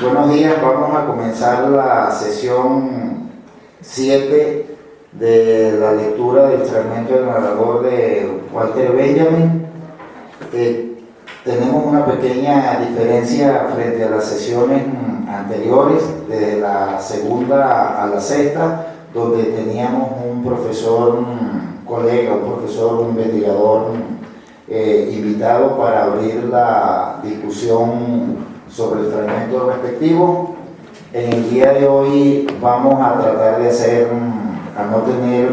Buenos días, vamos a comenzar la sesión 7 de la lectura del fragmento del narrador de Walter Benjamin. Tenemos una pequeña diferencia frente a las sesiones anteriores, de la segunda a la sexta, donde teníamos un profesor, un colega, un profesor, un investigador invitado para abrir la discusión sobre el fragmento respectivo. En el día de hoy vamos a tratar de hacer, a no tener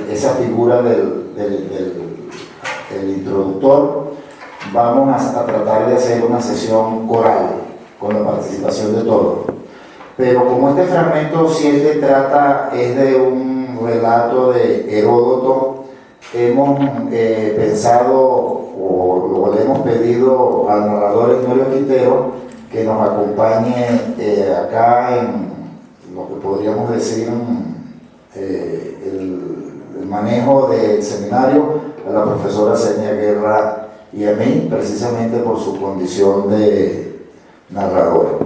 esa figura del introductor, vamos a tratar de hacer una sesión coral con la participación de todos. Pero como este fragmento 7 es de un relato de Heródoto, hemos pensado o le hemos pedido al narrador Ignorio Quintero que nos acompañe acá en lo que podríamos decir el manejo del seminario, a la profesora Senia Guerra y a mí, precisamente por su condición de narrador.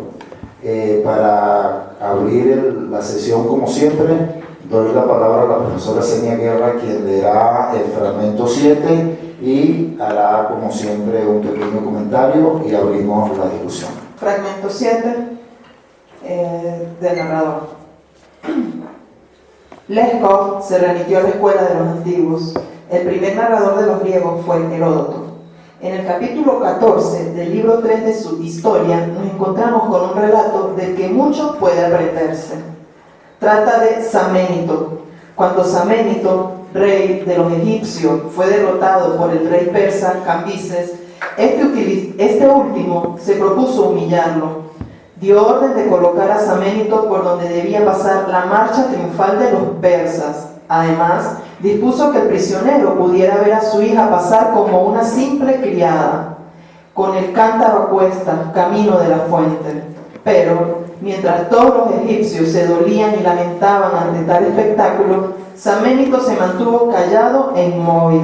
Para abrir la sesión, como siempre, doy la palabra a la profesora Senia Guerra, quien leerá el fragmento 7 y hará, como siempre, un pequeño comentario y abrimos la discusión. Fragmento 7 del narrador. Leskov se remitió a la escuela de los antiguos. El primer narrador de los griegos fue Heródoto. En el capítulo 14 del libro 3 de su historia nos encontramos con un relato del que mucho puede aprenderse. Trata de Saménito. Cuando Saménito, rey de los egipcios, fue derrotado por el rey persa Cambises, este último se propuso humillarlo. Dio orden de colocar a Saménito por donde debía pasar la marcha triunfal de los persas. Además, dispuso que el prisionero pudiera ver a su hija pasar como una simple criada, con el cántaro a cuestas, camino de la fuente. Pero, mientras todos los egipcios se dolían y lamentaban ante tal espectáculo, Saménito se mantuvo callado e inmóvil,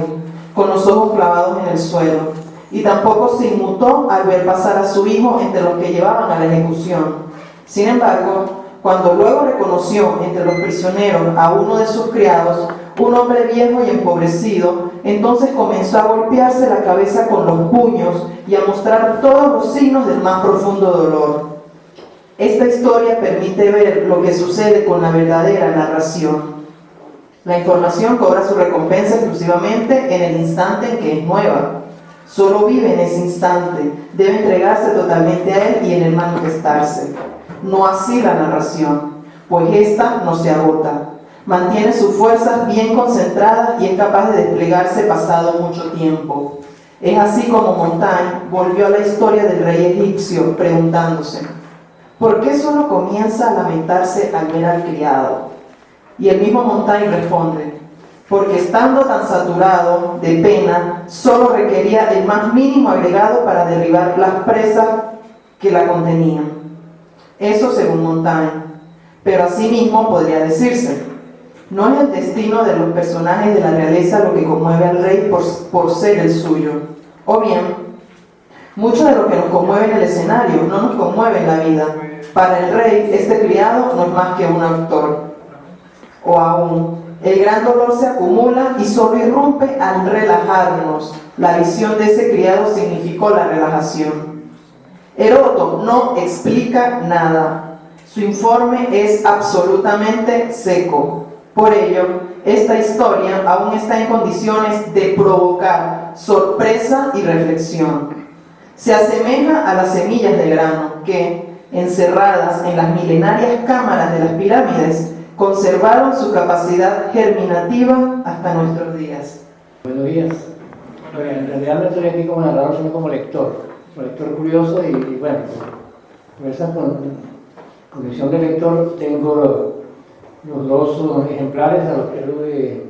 con los ojos clavados en el suelo, y tampoco se inmutó al ver pasar a su hijo entre los que llevaban a la ejecución. Sin embargo, cuando luego reconoció entre los prisioneros a uno de sus criados, un hombre viejo y empobrecido, entonces comenzó a golpearse la cabeza con los puños y a mostrar todos los signos del más profundo dolor. Esta historia permite ver lo que sucede con la verdadera narración. La información cobra su recompensa exclusivamente en el instante en que es nueva. Solo vive en ese instante, debe entregarse totalmente a él y en él manifestarse. No así la narración, pues ésta no se agota. Mantiene sus fuerzas bien concentradas y es capaz de desplegarse pasado mucho tiempo. Es así como Montaigne volvió a la historia del rey egipcio preguntándose: ¿por qué solo comienza a lamentarse al ver al criado? Y el mismo Montaigne responde: porque estando tan saturado de pena, solo requería el más mínimo agregado para derribar las presas que la contenían. Eso según Montaigne. Pero asimismo podría decirse: no es el destino de los personajes de la realeza lo que conmueve al rey por ser el suyo. O bien, mucho de lo que nos conmueve en el escenario no nos conmueve en la vida. Para el rey, este criado no es más que un actor. O aún, el gran dolor se acumula y solo irrumpe al relajarnos. La visión de ese criado significó la relajación. Heródoto no explica nada. Su informe es absolutamente seco. Por ello, esta historia aún está en condiciones de provocar sorpresa y reflexión. Se asemeja a las semillas de grano que, encerradas en las milenarias cámaras de las pirámides, conservaron su capacidad germinativa hasta nuestros días. Buenos días. Bueno, en realidad no estoy aquí como narrador, sino como lector curioso y bueno, por esa condición de lector tengo los dos ejemplares a los que alude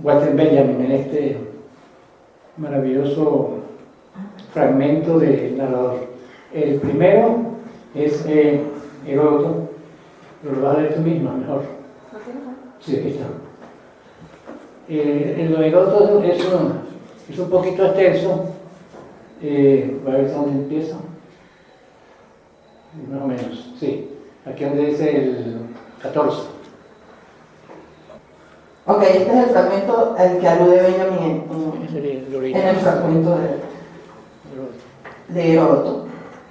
Walter Benjamin en este maravilloso fragmento del narrador. El primero es Heródoto. Pero lo vas a leer tú misma, mejor. Sí, aquí está. El de Heródoto es un poquito extenso. A ver dónde empieza. más o menos, sí. Aquí donde dice el 14. Ok, este es el fragmento al que alude Benjamin en el fragmento de Heródoto.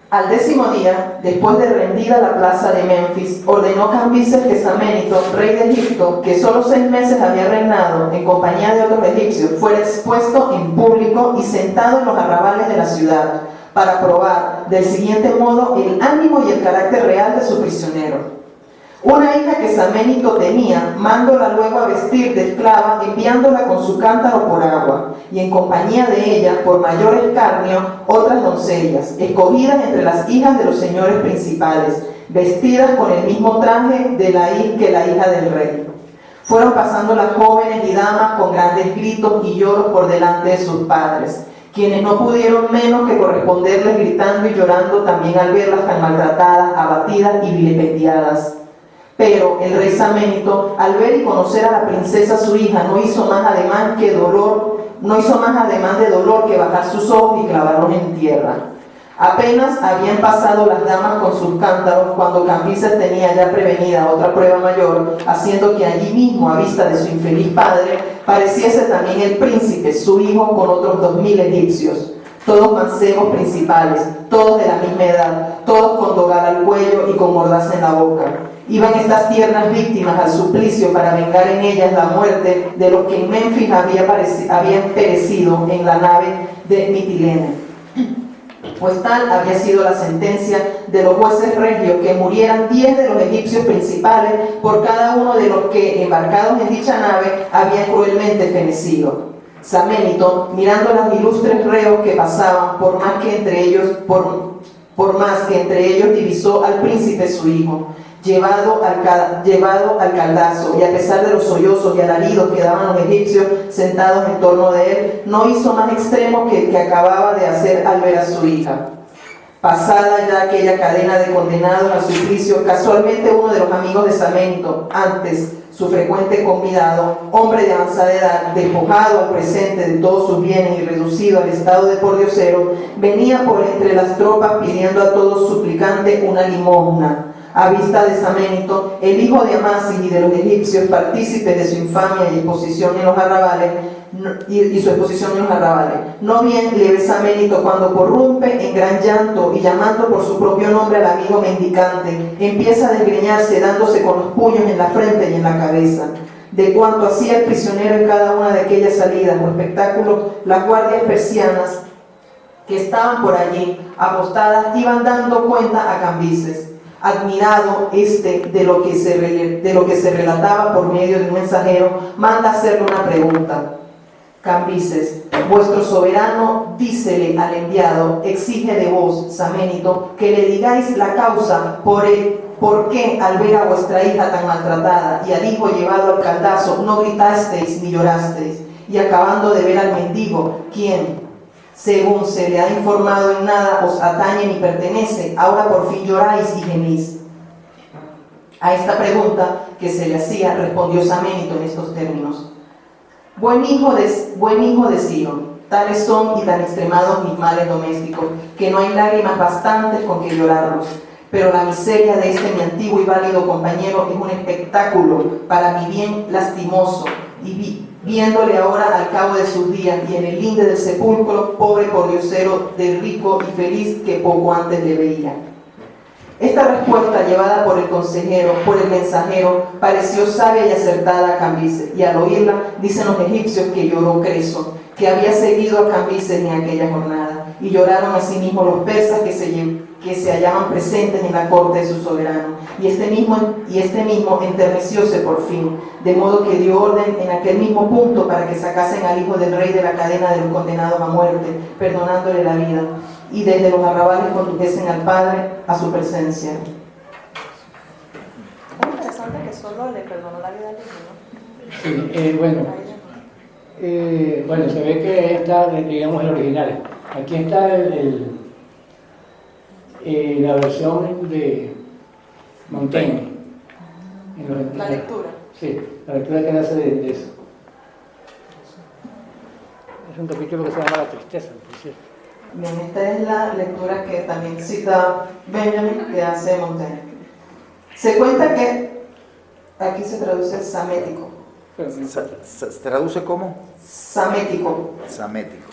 Al 10º día, después de rendida la plaza de Menfis, ordenó Cambises que Saménito, rey de Egipto, que solo 6 meses había reinado en compañía de otros egipcios, fuera expuesto en público y sentado en los arrabales de la ciudad, para probar del siguiente modo el ánimo y el carácter real de su prisionero. Una hija que Saménito tenía, mándola luego a vestir de esclava, enviándola con su cántaro por agua, y en compañía de ella, por mayor escarnio, otras doncellas, escogidas entre las hijas de los señores principales, vestidas con el mismo traje que la hija del rey. Fueron pasando las jóvenes y damas con grandes gritos y lloros por delante de sus padres, quienes no pudieron menos que corresponderles gritando y llorando también al verlas tan maltratadas, abatidas y vilipendiadas. Pero el rey Saménito, al ver y conocer a la princesa su hija, no hizo más ademán de dolor que bajar sus ojos y clavarlos en tierra. Apenas habían pasado las damas con sus cántaros cuando Cambises tenía ya prevenida otra prueba mayor, haciendo que allí mismo, a vista de su infeliz padre, pareciese también el príncipe, su hijo, con otros 2000 egipcios, todos mancebos principales, todos de la misma edad, todos con togal al cuello y con mordaza en la boca. Iban estas tiernas víctimas al suplicio para vengar en ellas la muerte de los que en Menfis habían perecido en la nave de Mitilene. Pues tal había sido la sentencia de los jueces regios, que murieran 10 de los egipcios principales por cada uno de los que, embarcados en dicha nave, habían cruelmente fenecido. Saménito, mirando los ilustres reos que pasaban, por más que entre ellos divisó al príncipe su hijo, llevado al caldazo, y a pesar de los sollozos y alaridos que daban los egipcios sentados en torno de él, no hizo más extremo que el que acababa de hacer al ver a su hija. Pasada ya aquella cadena de condenados al suplicio, casualmente uno de los amigos de Saménito, antes su frecuente convidado, hombre de avanzada edad, despojado al presente de todos sus bienes y reducido al estado de pordiosero, venía por entre las tropas pidiendo a todos suplicante una limosna. A vista de Saménito, el hijo de Amasis y de los egipcios, partícipes de su infamia y exposición en los arrabales, No bien le ve Saménito cuando porrumpe en gran llanto y llamando por su propio nombre al amigo mendicante, empieza a desgreñarse dándose con los puños en la frente y en la cabeza. De cuanto hacía el prisionero en cada una de aquellas salidas o espectáculos, las guardias persianas que estaban por allí apostadas iban dando cuenta a Cambises. Admirado de lo que se relataba por medio de un mensajero, manda hacerle una pregunta. Cambises, vuestro soberano, dícele al enviado, exige de vos, Saménito, que le digáis la causa por qué al ver a vuestra hija tan maltratada y al hijo llevado al caldazo no gritasteis ni llorasteis, y acabando de ver al mendigo, quien, según se le ha informado, en nada os atañe ni pertenece, ahora por fin lloráis y gemís. A esta pregunta que se le hacía, respondió Saménito en estos términos: Buen hijo de Ciro, tales son y tan extremados mis males domésticos, que no hay lágrimas bastantes con que llorarlos. Pero la miseria de este mi antiguo y válido compañero es un espectáculo para mi bien lastimoso, y viéndole ahora al cabo de sus días y en el linde del sepulcro, pobre pordiosero de rico y feliz que poco antes le veía. Esta respuesta, llevada por el mensajero, pareció sabia y acertada a Cambises, y al oírla, dicen los egipcios que lloró Creso, que había seguido a Cambises en aquella jornada, y lloraron asimismo los persas que se hallaban presentes en la corte de su soberano, y este mismo enternecióse por fin, de modo que dio orden en aquel mismo punto para que sacasen al hijo del rey de la cadena de los condenados a muerte, perdonándole la vida, y desde los arrabales condujesen al padre a su presencia. Es interesante que solo le perdonó la vida al hijo, ¿no? Sí, bueno, se ve que ahí está, digamos, el original. Aquí está la versión de Montaigne. La lectura. Sí, la lectura que él hace de eso. Es un capítulo que se llama La tristeza, por cierto. Bien, esta es la lectura que también cita Benjamin, que hace Montaigne. Se cuenta que, aquí se traduce samético. ¿Se traduce como? Samético. Samético.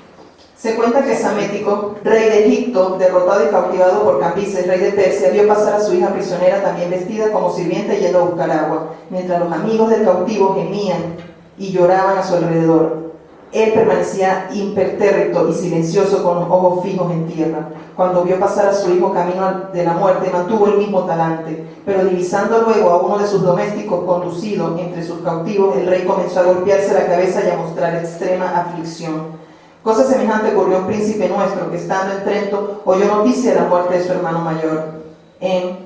Se cuenta que Samético, rey de Egipto, derrotado y cautivado por Cambises, rey de Persia, vio pasar a su hija prisionera también vestida como sirvienta yendo a buscar agua, mientras los amigos del cautivo gemían y lloraban a su alrededor. Él permanecía impertérrito y silencioso con los ojos fijos en tierra. Cuando vio pasar a su hijo camino de la muerte, mantuvo el mismo talante, pero divisando luego a uno de sus domésticos conducido entre sus cautivos, el rey comenzó a golpearse la cabeza y a mostrar extrema aflicción. Cosa semejante ocurrió a un príncipe nuestro que, estando en Trento, oyó noticia de la muerte de su hermano mayor, en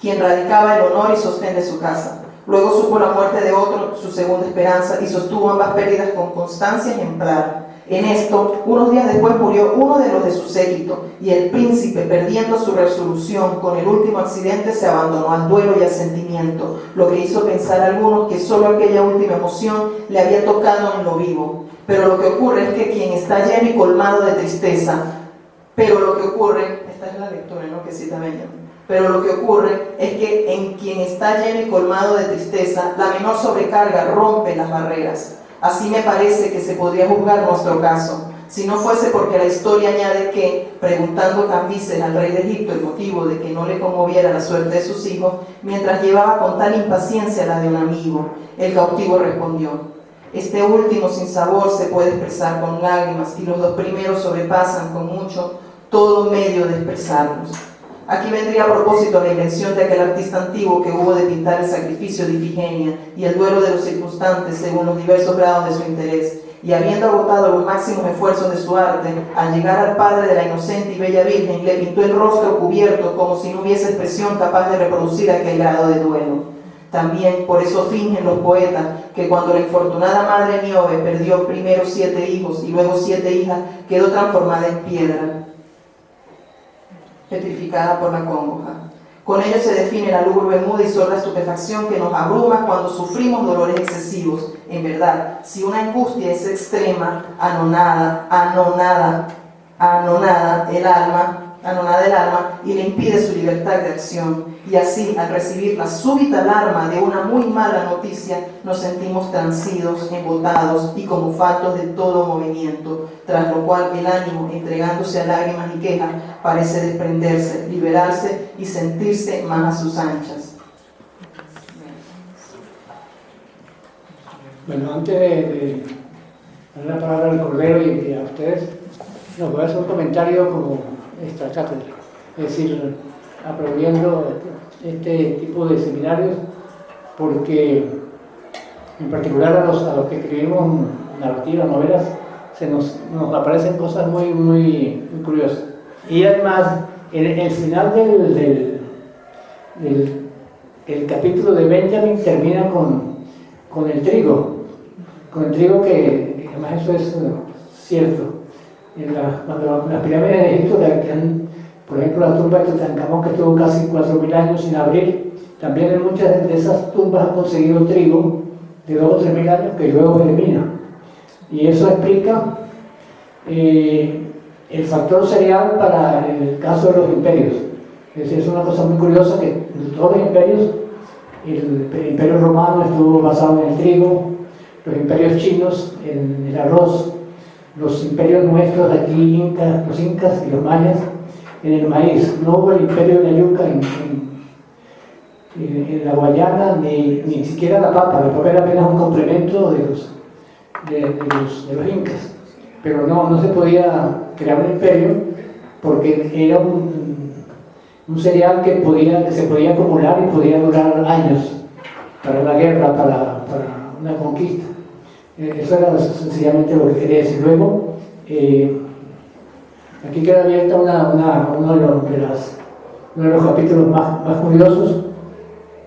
quien radicaba el honor y sostén de su casa. Luego supo la muerte de otro, su segunda esperanza, y sostuvo ambas pérdidas con constancia ejemplar. En esto, unos días después murió uno de los de su séquito, y el príncipe, perdiendo su resolución con el último accidente, se abandonó al duelo y al sentimiento, lo que hizo pensar a algunos que solo aquella última emoción le había tocado en lo vivo. Pero lo que ocurre es que quien está lleno y colmado de tristeza, esta es la lectura, ¿no?, que cita Benjamin. Pero lo que ocurre es que en quien está lleno y colmado de tristeza, la menor sobrecarga rompe las barreras. Así me parece que se podría juzgar nuestro caso, si no fuese porque la historia añade que, preguntando Cambises al rey de Egipto el motivo de que no le conmoviera la suerte de sus hijos, mientras llevaba con tal impaciencia la de un amigo, el cautivo respondió: este último sinsabor se puede expresar con lágrimas y los dos primeros sobrepasan con mucho todo medio de expresarlos. Aquí vendría a propósito la invención de aquel artista antiguo que hubo de pintar el sacrificio de Ifigenia y el duelo de los circunstantes según los diversos grados de su interés, y habiendo agotado los máximos esfuerzos de su arte, al llegar al padre de la inocente y bella Virgen, le pintó el rostro cubierto como si no hubiese expresión capaz de reproducir aquel grado de duelo. También por eso fingen los poetas que cuando la infortunada madre Niobe perdió primero 7 hijos y luego 7 hijas, quedó transformada en piedra, petrificada por la congoja. Con ello se define la lúgubre, muda y sorda estupefacción que nos abruma cuando sufrimos dolores excesivos. En verdad, si una angustia es extrema, anonada el alma y le impide su libertad de acción. Y así, al recibir la súbita alarma de una muy mala noticia, nos sentimos transidos, embotados y como faltos de todo movimiento, tras lo cual el ánimo, entregándose a lágrimas y quejas, parece desprenderse, liberarse y sentirse más a sus anchas. Bueno, antes de dar la palabra al Cordero y a ustedes, nos voy a hacer un comentario como extra cátedra, es decir, aplaudiendo este tipo de seminarios, porque en particular a los que escribimos narrativas, novelas, nos aparecen cosas muy curiosas. Y además, el final del capítulo de Benjamin termina con el trigo, que además eso es cierto. Cuando las pirámides de Egipto, por ejemplo la tumba de Tutankamón, que estuvo casi 4.000 años sin abrir, también en muchas de esas tumbas han conseguido trigo de 2 o 3.000 años que luego elimina. Y eso explica el factor cereal para el caso de los imperios. Es decir, es una cosa muy curiosa que en todos los imperios, el imperio romano estuvo basado en el trigo, los imperios chinos en el arroz, los imperios nuestros de aquí, los incas y los mayas, en el maíz. No hubo el imperio de la yuca en la Guayana, ni siquiera la papa era apenas un complemento de los incas. Pero no se podía crear un imperio porque era un cereal que se podía acumular y podía durar años para la guerra, para una conquista. Eso era sencillamente lo que quería decir. Luego, aquí queda abierta uno de los capítulos más curiosos,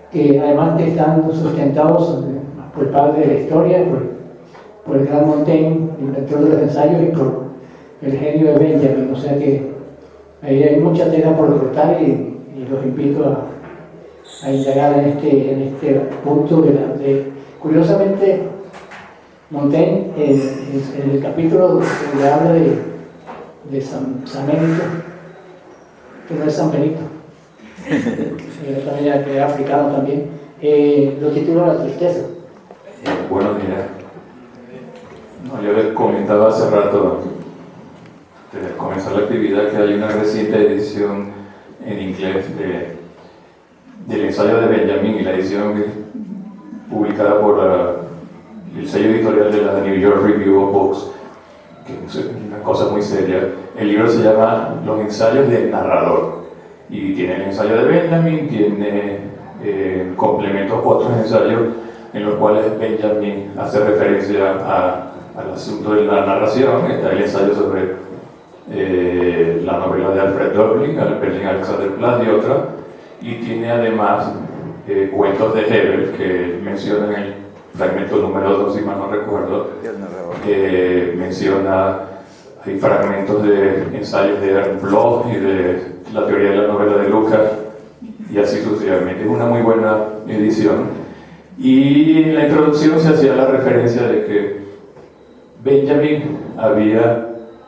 que además están sustentados por el padre de la historia, por el gran Montaigne, inventor de los ensayos, y por el genio de Benjamin. O sea que ahí hay mucha tela por cortar y los invito a indagar en este punto Curiosamente, Montaigne, en el capítulo donde habla de San Benito, que no es San Benito, también era africano también, lo titula La tristeza. Buenos días. No, yo les comentaba hace rato, antes de comenzar la actividad, que hay una reciente edición en inglés del ensayo de Benjamin, y la edición publicada por el sello editorial de la New York Review of Books, que es una cosa muy seria. El libro se llama Los ensayos del narrador, y tiene el ensayo de Benjamin, tiene complementos otros ensayos en los cuales Benjamin hace referencia al asunto de la narración. Está el ensayo sobre la novela de Alfred Döblin, Berlin Alexanderplatz y otra, y tiene además cuentos de Hebel que menciona en el fragmento número 2, si mal no recuerdo, que menciona, hay fragmentos de ensayos de Ernst Bloch y de la teoría de la novela de Lucas, y así sucesivamente. Es una muy buena edición. Y en la introducción se hacía la referencia de que Benjamin había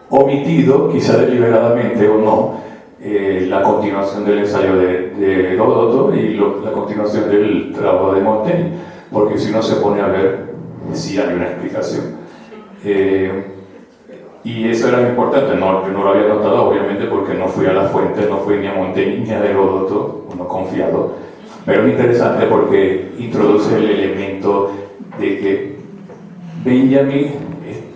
omitido, quizá deliberadamente o no, la continuación del ensayo de Heródoto y la continuación del trabajo de Montaigne, porque si uno se pone a ver, sí hay una explicación. Y eso era importante. Yo no lo había notado, obviamente, porque no fui a la fuente, no fui ni a Montaigne ni a Heródoto, no confiado, pero es interesante porque introduce el elemento de que Benjamin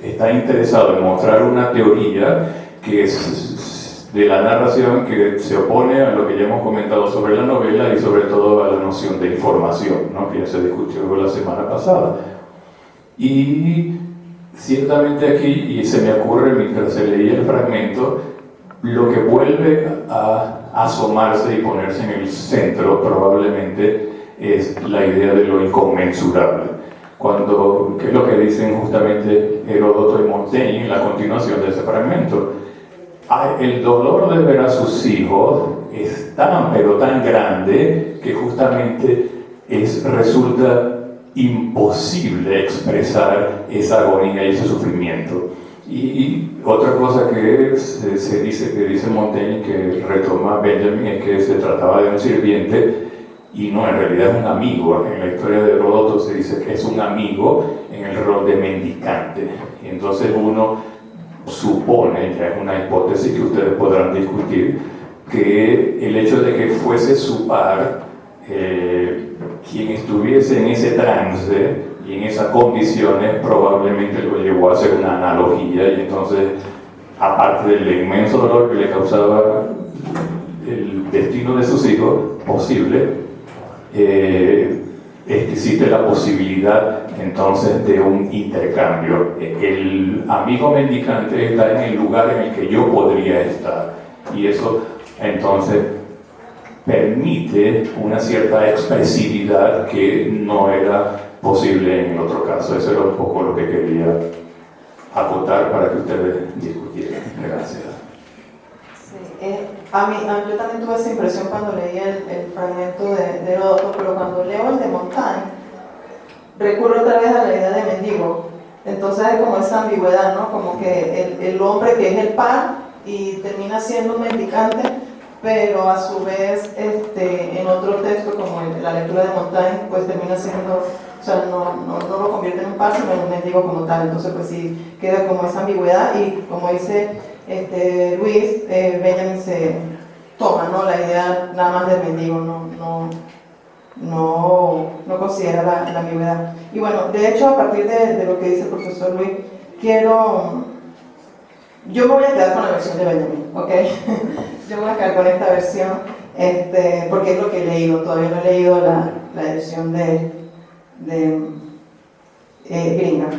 está interesado en mostrar una teoría que es de la narración, que se opone a lo que ya hemos comentado sobre la novela y sobre todo a la noción de información, ¿no?, que ya se discutió la semana pasada. Y ciertamente aquí, y se me ocurre mientras se leía el fragmento, lo que vuelve a asomarse y ponerse en el centro probablemente es la idea de lo inconmensurable. Que es lo que dicen justamente Heródoto y Montaigne en la continuación de ese fragmento. El dolor de ver a sus hijos es tan, pero tan grande, que justamente resulta imposible expresar esa agonía y ese sufrimiento. Y otra cosa que dice Montaigne, que retoma Benjamin, es que se trataba de un sirviente y no, en realidad es un amigo. En la historia de Heródoto se dice que es un amigo en el rol de mendicante. Y entonces uno supone, ya es una hipótesis que ustedes podrán discutir, que el hecho de que fuese su par quien estuviese en ese trance y en esas condiciones probablemente lo llevó a hacer una analogía, y entonces, aparte del inmenso dolor que le causaba el destino de sus hijos posible, existe la posibilidad entonces de un intercambio. El amigo mendicante está en el lugar en el que yo podría estar, y eso entonces permite una cierta expresividad que no era posible en el otro caso. Eso era un poco lo que quería acotar para que ustedes discutieran. Gracias. Sí, yo también tuve esa impresión cuando leí el fragmento de Heródoto, pero cuando leo el de Montaigne, recurro otra vez a la idea de mendigo. Entonces hay como esa ambigüedad, ¿no? Como que el hombre que es el par y termina siendo un mendicante, pero a su vez en otro texto, como la lectura de Montaigne, pues termina siendo, o sea, no lo convierte en un par, sino en un mendigo como tal. Entonces pues sí, queda como esa ambigüedad, y como dice Luis, Benjamin se toma, ¿no?, la idea nada más del mendigo, no considera la ambigüedad. Y bueno, de hecho, a partir de lo que dice el profesor Luis, yo me voy a quedar con la versión de Benjamin, ¿ok? Yo me voy a quedar con esta versión, porque es lo que he leído. Todavía no he leído la edición de gringa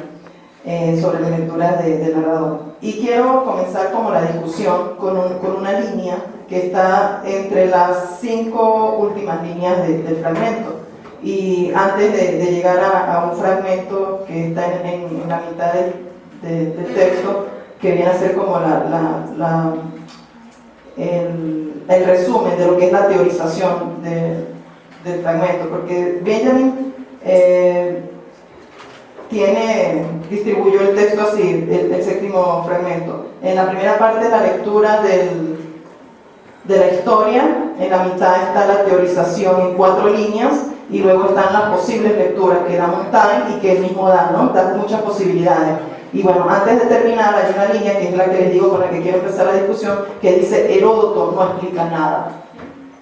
sobre las lecturas del narrador. Y quiero comenzar como la discusión con una línea que está entre las 5 últimas líneas del fragmento. Y antes de llegar a un fragmento que está en la mitad del texto, que viene a ser como el resumen de lo que es la teorización del fragmento, porque Benjamin distribuyó el texto así, el séptimo fragmento. En la primera parte la lectura de la historia, en la mitad está la teorización en 4 líneas y luego están las posibles lecturas que da Montaigne y que él mismo da, ¿no? Da muchas posibilidades. Y bueno, antes de terminar hay una línea que es la que les digo con la que quiero empezar la discusión, que dice Heródoto no explica nada.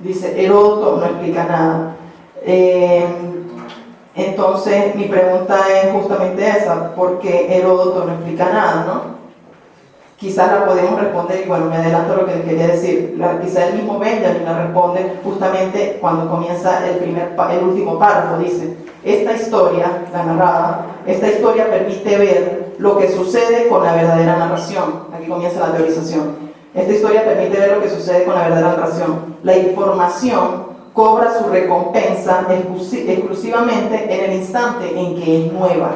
Dice Heródoto no explica nada. Entonces mi pregunta es justamente esa, ¿por qué Heródoto no explica nada, no? Quizás la podemos responder, y bueno, me adelanto a lo que quería decir, quizás el mismo Benjamin la responde justamente cuando comienza el último párrafo, dice, esta historia, la narrada, esta historia permite ver lo que sucede con la verdadera narración. Aquí comienza la teorización. Esta historia permite ver lo que sucede con la verdadera narración. La información cobra su recompensa exclusivamente en el instante en que es nueva.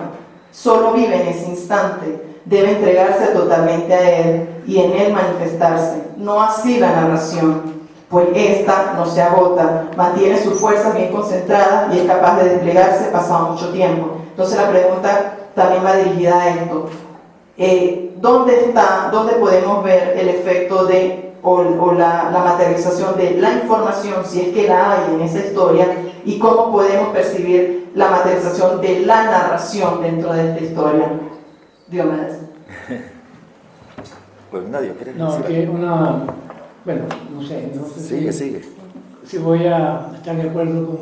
Solo vive en ese instante. Debe entregarse totalmente a él y en él manifestarse. No así la narración, pues ésta no se agota, mantiene sus fuerzas bien concentradas y es capaz de desplegarse pasado mucho tiempo. Entonces la pregunta también va dirigida a esto. ¿Dónde podemos ver el efecto o la materialización de la información, si es que la hay en esa historia, y cómo podemos percibir la materialización de la narración dentro de esta historia? Diomedes. Pues nadie quiere No, decir. que una... Bueno, no sé Sigue. si voy a estar de acuerdo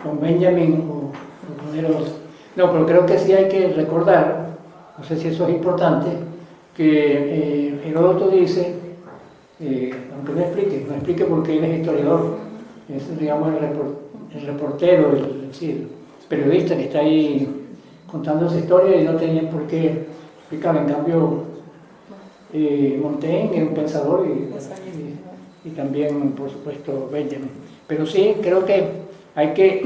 con Benjamin o con Heródoto. No, pero creo que sí hay que recordar, no sé si eso es importante, que Heródoto dice, aunque no explique porque él es historiador, es, digamos, el reportero, el periodista que está ahí contando esa historia y no tenía por qué explicarla. En cambio, Montaigne era un pensador y también, por supuesto, Benjamin. Pero sí, creo que hay que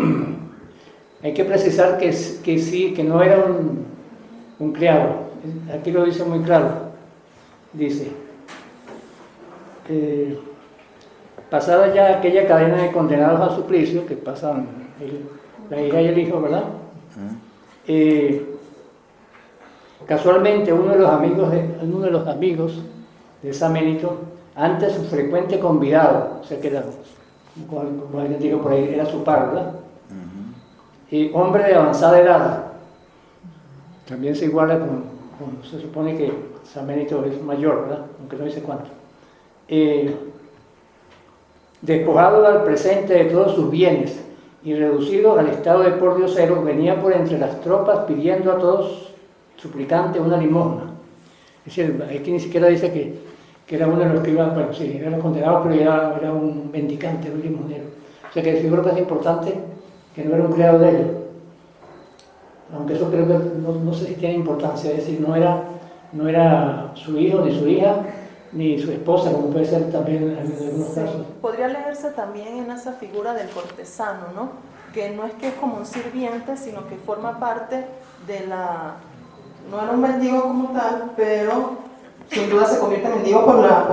precisar que sí, que no era un criado. Aquí lo dice muy claro. Dice, pasada ya aquella cadena de condenados a suplicio, que pasan la hija y el hijo, ¿verdad? Casualmente uno de los amigos de Saménito, antes su frecuente convidado, o sea que era, como alguien dijo por ahí, era su par, ¿verdad? Y hombre de avanzada edad, también se iguala se supone que Saménito es mayor, ¿verdad? Aunque no dice cuánto. Despojado al presente de todos sus bienes y reducido al estado de pordiosero, venía por entre las tropas pidiendo a todos suplicante una limosna. Es decir, aquí ni siquiera dice que era uno de los que iba, bueno, sí, era los condenados, pero era un mendicante, un limosnero. O sea que yo creo que es importante que no era un criado de él. Aunque eso creo que no sé si tiene importancia, es decir, no era su hijo, ni su hija, ni su esposa, como puede ser también en algunos casos. Podría leerse también en esa figura del cortesano, ¿no? Que no es que es como un sirviente, sino que forma parte de la... No era un mendigo como tal, pero sin duda se convierte en mendigo por la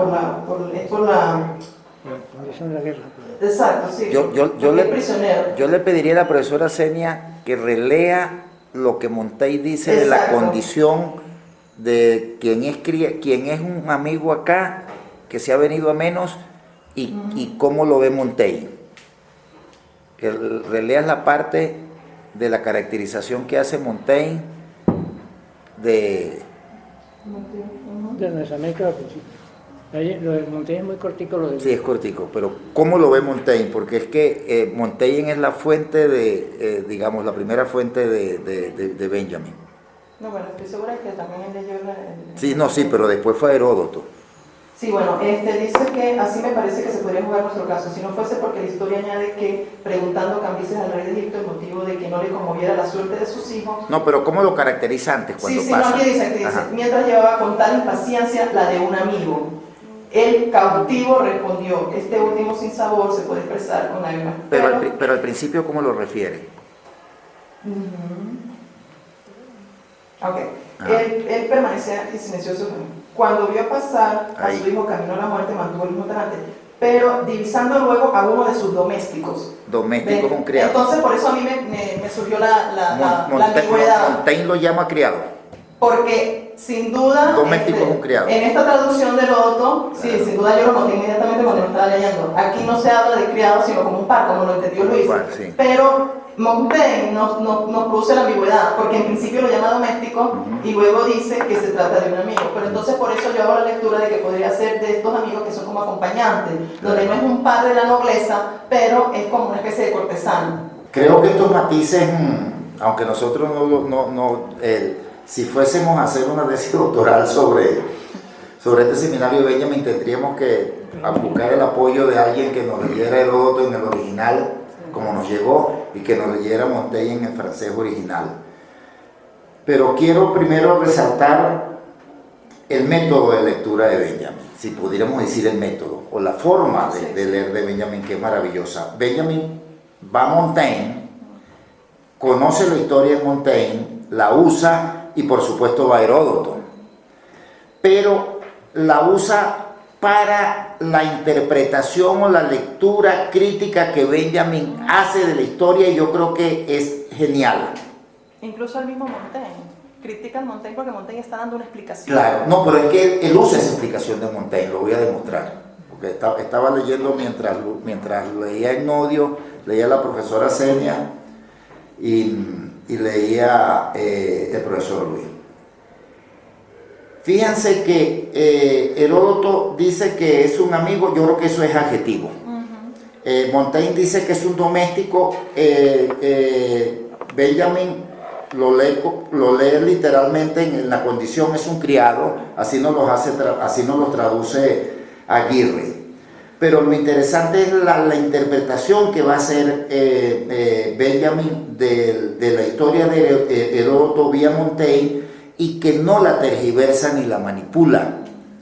condición de la guerra. Exacto, sí. Yo le pediría a la profesora Senia que relea lo que Montaigne dice de la condición de quien es un amigo acá, que se ha venido a menos, y cómo lo ve Montaigne. Que releas la parte de la caracterización que hace Montaigne de esa mezcla, pues, sí. Ahí, lo de Montaigne es muy cortico. Sí, es cortico, pero ¿cómo lo ve Montaigne? Porque es que Montaigne es la fuente de, digamos, la primera fuente de Benjamin. No, bueno, estoy segura que también él leyó Sí, no, sí, pero después fue Heródoto. Sí, bueno, dice que así me parece que se podría jugar nuestro caso, si no fuese porque la historia añade que, preguntando Cambises al rey de Egipto, el motivo de que no le conmoviera la suerte de sus hijos. No, pero ¿cómo lo caracteriza antes cuando sí, pasa? No, aquí dice, mientras llevaba con tal impaciencia la de un amigo. El cautivo respondió, este último sinsabor se puede expresar con lágrimas. Pero al principio, ¿cómo lo refiere? Ok, él permanecía silencioso. Cuando vio pasar a su hijo camino a la muerte, mantuvo el mismo talante, pero divisando luego a uno de sus domésticos. Domésticos, un criado. Entonces, por eso a mí me surgió la ambigüedad. Montaigne lo llama criado. Porque sin duda, Doméstico es un criado. en esta traducción de Heródoto, sí, sin duda yo lo noté inmediatamente cuando lo estaba leyendo. Aquí no se habla de criado, sino como un par, como lo entendió Luis. Par, sí. Pero Montaigne nos produce la ambigüedad, porque en principio lo llama doméstico y luego dice que se trata de un amigo. Pero entonces por eso yo hago la lectura de que podría ser de estos amigos que son como acompañantes, donde no es un par de la nobleza, pero es como una especie de cortesano. Creo que estos matices, aunque nosotros si fuésemos a hacer una tesis doctoral sobre este seminario de Benjamin, tendríamos que buscar el apoyo de alguien que nos leyera Heródoto en el original, como nos llegó, y que nos leyera Montaigne en el francés original. Pero quiero primero resaltar el método de lectura de Benjamin, si pudiéramos decir el método, o la forma de leer de Benjamin, que es maravillosa. Benjamin va a Montaigne, conoce la historia de Montaigne, la usa y por supuesto va a Heródoto, pero la usa para la interpretación o la lectura crítica que Benjamin hace de la historia, y yo creo que es genial. Incluso el mismo Montaigne critica al Montaigne porque Montaigne está dando una explicación. Claro, no, pero es que él usa esa explicación de Montaigne, lo voy a demostrar, porque estaba leyendo mientras leía Enodio, leía a la profesora Senia y leía el profesor Luis. Fíjense que Heródoto dice que es un amigo, yo creo que eso es adjetivo. Montaigne dice que es un doméstico, Benjamin lo lee literalmente en la condición es un criado, así nos los traduce Aguirre. Pero lo interesante es la interpretación que va a hacer Benjamin de la historia de Heródoto vía Montaigne, y que no la tergiversa ni la manipula,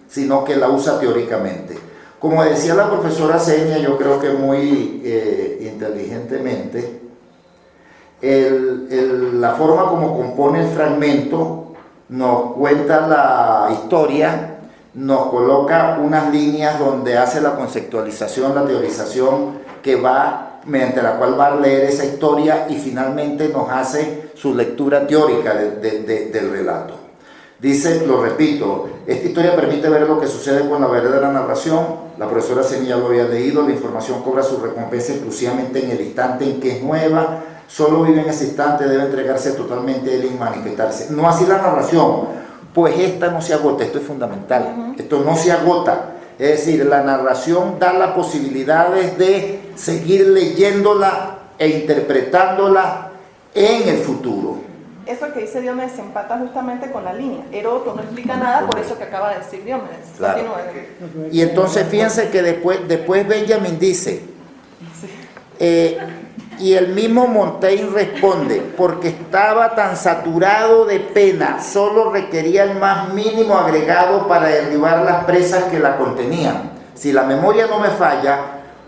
sino que la usa teóricamente. Como decía la profesora Senia, yo creo que muy inteligentemente, la forma como compone el fragmento nos cuenta la historia, nos coloca unas líneas donde hace la conceptualización, la teorización que va, mediante la cual va a leer esa historia, y finalmente nos hace su lectura teórica del relato. Dice, lo repito, esta historia permite ver lo que sucede con la verdadera narración. La profesora Senia lo había leído, la información cobra su recompensa exclusivamente en el instante en que es nueva, solo vive en ese instante, debe entregarse totalmente a él y manifestarse. No así la narración, pues esta no se agota, esto es fundamental, esto no se agota. Es decir, la narración da las posibilidades de seguir leyéndola e interpretándola en el futuro. Eso que dice Diomedes empata justamente con la línea. Heródoto no explica nada, por eso que acaba de decir Diomedes. Claro. Y entonces fíjense que después Benjamin dice, y el mismo Montaigne responde, porque estaba tan saturado de pena, solo requería el más mínimo agregado para derribar las presas que la contenían. Si la memoria no me falla,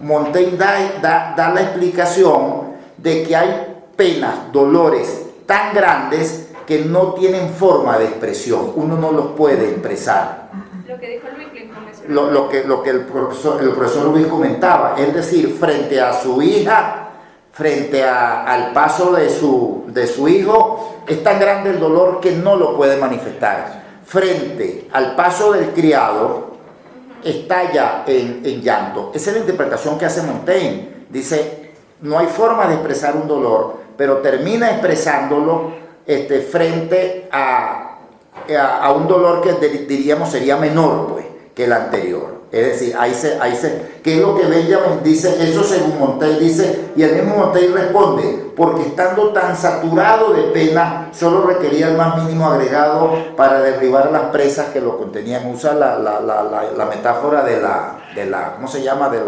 Montaigne da la explicación de que hay penas, dolores tan grandes que no tienen forma de expresión, uno no los puede expresar. Lo que dijo Luis, lo que el profesor Luis comentaba, es decir, frente a su hija, frente al paso de su hijo, es tan grande el dolor que no lo puede manifestar. Frente al paso del criado, estalla en llanto. Esa es la interpretación que hace Montaigne. Dice, no hay forma de expresar un dolor, pero termina expresándolo frente a un dolor que diríamos sería menor, pues, que el anterior. Es decir, que es lo que Benjamin dice, eso según Montaigne dice, y el mismo Montaigne responde, porque estando tan saturado de pena, solo requería el más mínimo agregado para derribar las presas que lo contenían. Usa la metáfora de la ¿cómo se llama? De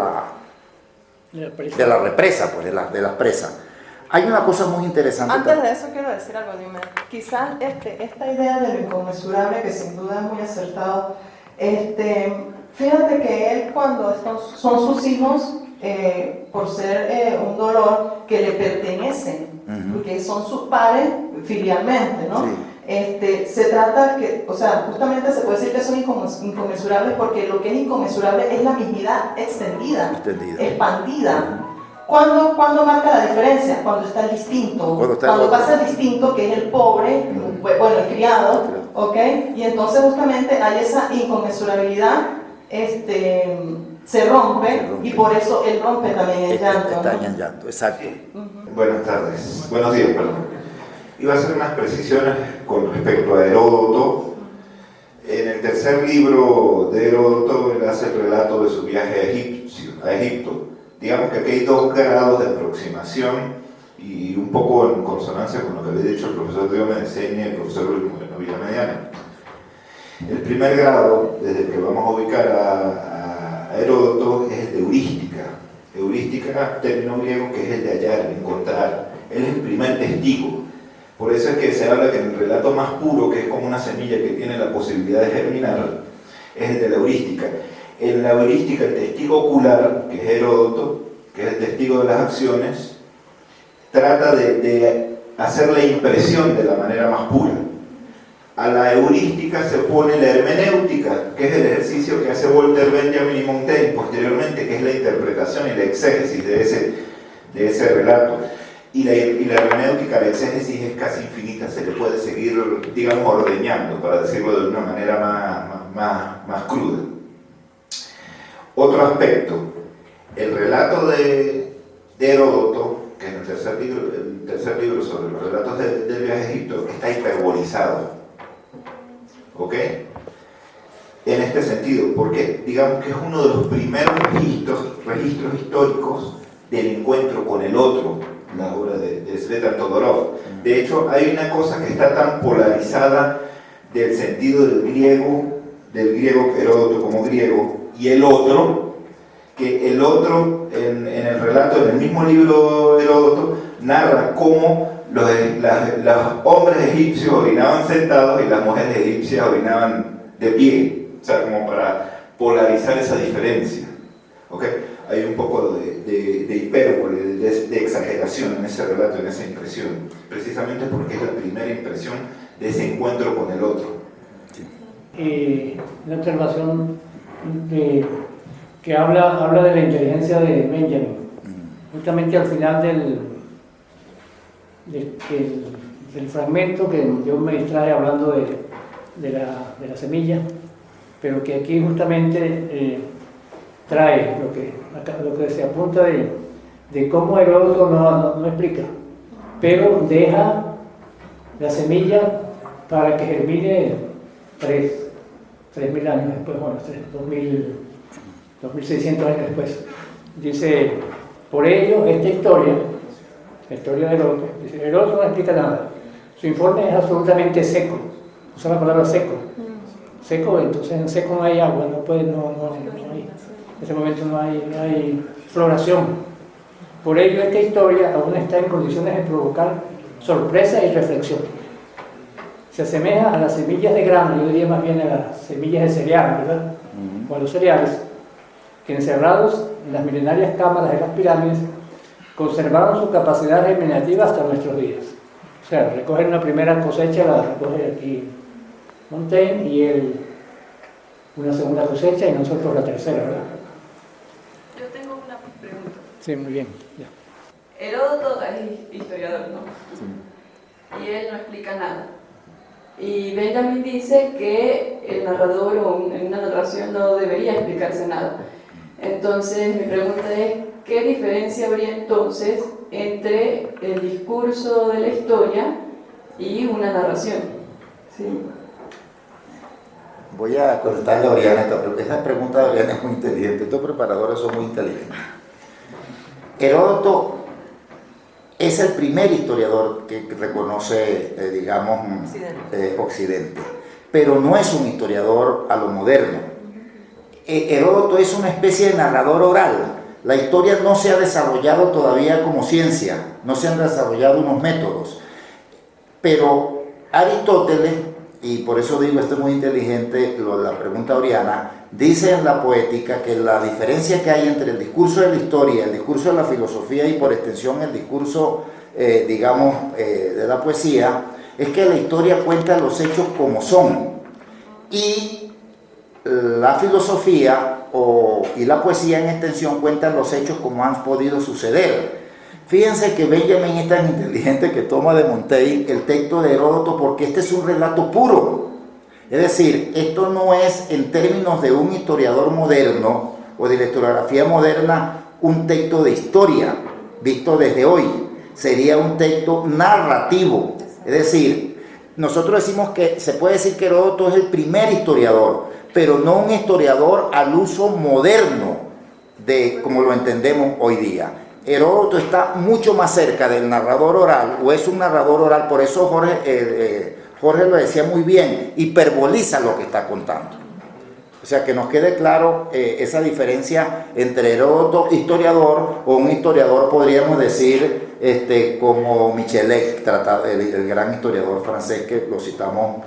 la represa, pues, de las presas. Hay una cosa muy interesante. Antes de eso quiero decir algo, Dime. Quizás esta idea de lo inconmensurable, que sin duda es muy acertado, fíjate que él cuando son sus hijos, por ser un dolor que le pertenecen, porque son sus padres filialmente, ¿no? Sí. Se trata que, o sea, justamente se puede decir que son inconmensurables porque lo que es inconmensurable es la mismidad extendida. Expandida. ¿Cuándo marca la diferencia? Cuando está el distinto. Cuando pasa el distinto, que es el pobre, bueno, el criado, ¿ok? Y entonces justamente hay esa inconmensurabilidad, se rompe, y por eso él rompe también el llanto. Está ¿no? en llanto, exacto. Buenas tardes, buenos días, perdón. Iba a hacer unas precisiones con respecto a Heródoto. En el tercer libro de Heródoto, él hace el relato de su viaje a Egipto. Digamos que aquí hay 2 grados de aproximación, y un poco en consonancia con lo que había dicho el profesor Diego Medeseña y el profesor Luis Moreno Villamediana. El primer grado, desde el que vamos a ubicar a Heródoto, es el de heurística. Heurística, término griego que es el de hallar, el encontrar. Él es el primer testigo. Por eso es que se habla que en el relato más puro, que es como una semilla que tiene la posibilidad de germinar, es el de la heurística. En la heurística, el testigo ocular, que es Heródoto, que es el testigo de las acciones, trata de hacer la impresión de la manera más pura. A la heurística se opone la hermenéutica, que es el ejercicio que hace Walter Benjamin y Montaigne posteriormente, que es la interpretación y la exégesis de ese relato. Y la hermenéutica, la exégesis es casi infinita, se le puede seguir, digamos, ordeñando, para decirlo de una manera más cruda. Otro aspecto, el relato de Heródoto, que es el tercer libro sobre los relatos del viaje a Egipto, está hiperbolizado. ¿Ok? En este sentido, porque digamos que es uno de los primeros registros históricos del encuentro con el otro, la obra de Svetlana Todorov. De hecho, hay una cosa que está tan polarizada del sentido del griego Heródoto como griego, y el otro, que el otro en el relato, en el mismo libro Heródoto, narra cómo los hombres egipcios orinaban sentados y las mujeres egipcias orinaban de pie, o sea, como para polarizar esa diferencia. ¿Okay? Hay un poco de hipérbole, de exageración en ese relato, en esa impresión, precisamente porque es la primera impresión de ese encuentro con el otro. Una observación que habla de la inteligencia de Benjamin, justamente al final del fragmento que yo me distraje hablando de la semilla, pero que aquí justamente trae lo que se apunta de cómo Heródoto no explica, pero deja la semilla para que germine 3.000 años después, bueno, 2.600 años después. Dice, por ello, esta historia, la historia de Heródoto, dice, Heródoto no explica nada. Su informe es absolutamente seco, usa la palabra seco. Seco, entonces en seco no hay agua, no hay, en ese momento no hay floración. Por ello, esta historia aún está en condiciones de provocar sorpresa y reflexión. Se asemeja a las semillas de grano, yo diría más bien a las semillas de cereal, ¿verdad? O a los cereales, que encerrados en las milenarias cámaras de las pirámides, conservaron su capacidad germinativa hasta nuestros días. O sea, recogen una primera cosecha, la recoge aquí Montaigne, y una segunda cosecha, y nosotros la tercera, ¿verdad? Yo tengo una pregunta. Sí, muy bien. Ya. Heródoto es historiador, ¿no? Sí. Y él no explica nada. Y Benjamin dice que el narrador en una narración no debería explicarse nada. Entonces mi pregunta es, ¿qué diferencia habría entonces entre el discurso de la historia y una narración? ¿Sí? Voy a contestarle a Oriana esta pregunta de Oriana es muy inteligente, estos preparadores son muy inteligentes. Heródoto es el primer historiador que reconoce, Occidente, pero no es un historiador a lo moderno. Heródoto es una especie de narrador oral. La historia no se ha desarrollado todavía como ciencia, no se han desarrollado unos métodos, pero Aristóteles, y por eso digo, esto es muy inteligente, la pregunta Oriana, dice en la Poética que la diferencia que hay entre el discurso de la historia, el discurso de la filosofía y por extensión el discurso, de la poesía, es que la historia cuenta los hechos como son y la filosofía y la poesía en extensión cuentan los hechos como han podido suceder. Fíjense que Benjamin es tan inteligente que toma de Montaigne el texto de Heródoto porque este es un relato puro. Es decir, esto no es en términos de un historiador moderno o de la historiografía moderna un texto de historia visto desde hoy. Sería un texto narrativo. Es decir, nosotros decimos que se puede decir que Heródoto es el primer historiador, pero no un historiador al uso moderno de como lo entendemos hoy día. Heródoto está mucho más cerca del narrador oral, o es un narrador oral, por eso Jorge lo decía muy bien, hiperboliza lo que está contando. O sea, que nos quede claro esa diferencia entre Heródoto, historiador, o un historiador, podríamos decir, como Michelet, el gran historiador francés que lo citamos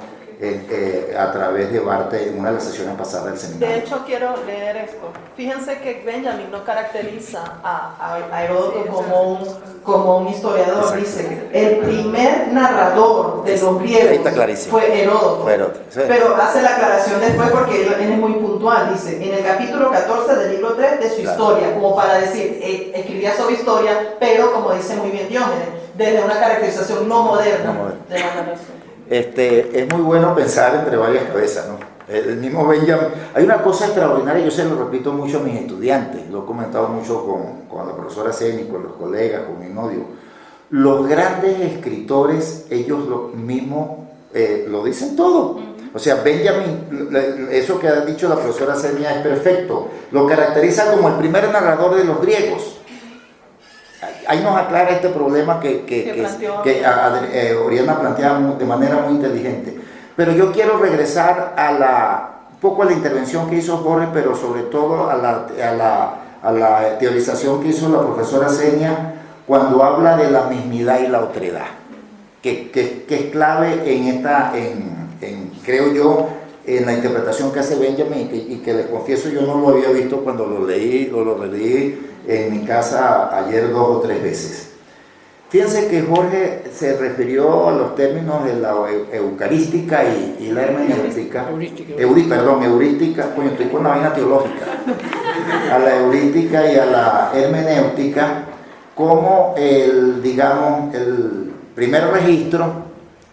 a través de Barthes en una de las sesiones pasadas del seminario. De hecho, quiero leer esto. Fíjense que Benjamin no caracteriza a Heródoto como un historiador. Exacto. Dice, el primer narrador de los griegos fue Heródoto. Sí. Pero hace la aclaración después porque él es muy puntual. Dice, en el capítulo 14 del libro 3 de su historia, como para decir, escribía sobre historia, pero como dice muy bien Diógenes, desde una caracterización no moderna de la narración. Es muy bueno pensar entre varias cabezas, ¿no? El mismo Benjamin, hay una cosa extraordinaria, yo se lo repito mucho a mis estudiantes, lo he comentado mucho con la profesora Ceni, con los colegas, con mi novio. Los grandes escritores, ellos mismos lo dicen todo. O sea, Benjamin, eso que ha dicho la profesora Ceni es perfecto, lo caracteriza como el primer narrador de los griegos. Ahí nos aclara este problema que Oriana plantea de manera muy inteligente. Pero yo quiero regresar un poco a la intervención que hizo Jorge, pero sobre todo a la teorización que hizo la profesora Senia cuando habla de la mismidad y la otredad, que es clave creo yo, en la interpretación que hace Benjamin y que les confieso yo no lo había visto cuando lo leí o lo releí en mi casa ayer 2 o 3 veces. Fíjense que Jorge se refirió a los términos de la eucarística y la hermenéutica. Heurística, coño, estoy con una vaina teológica. A la heurística y a la hermenéutica como el primer registro,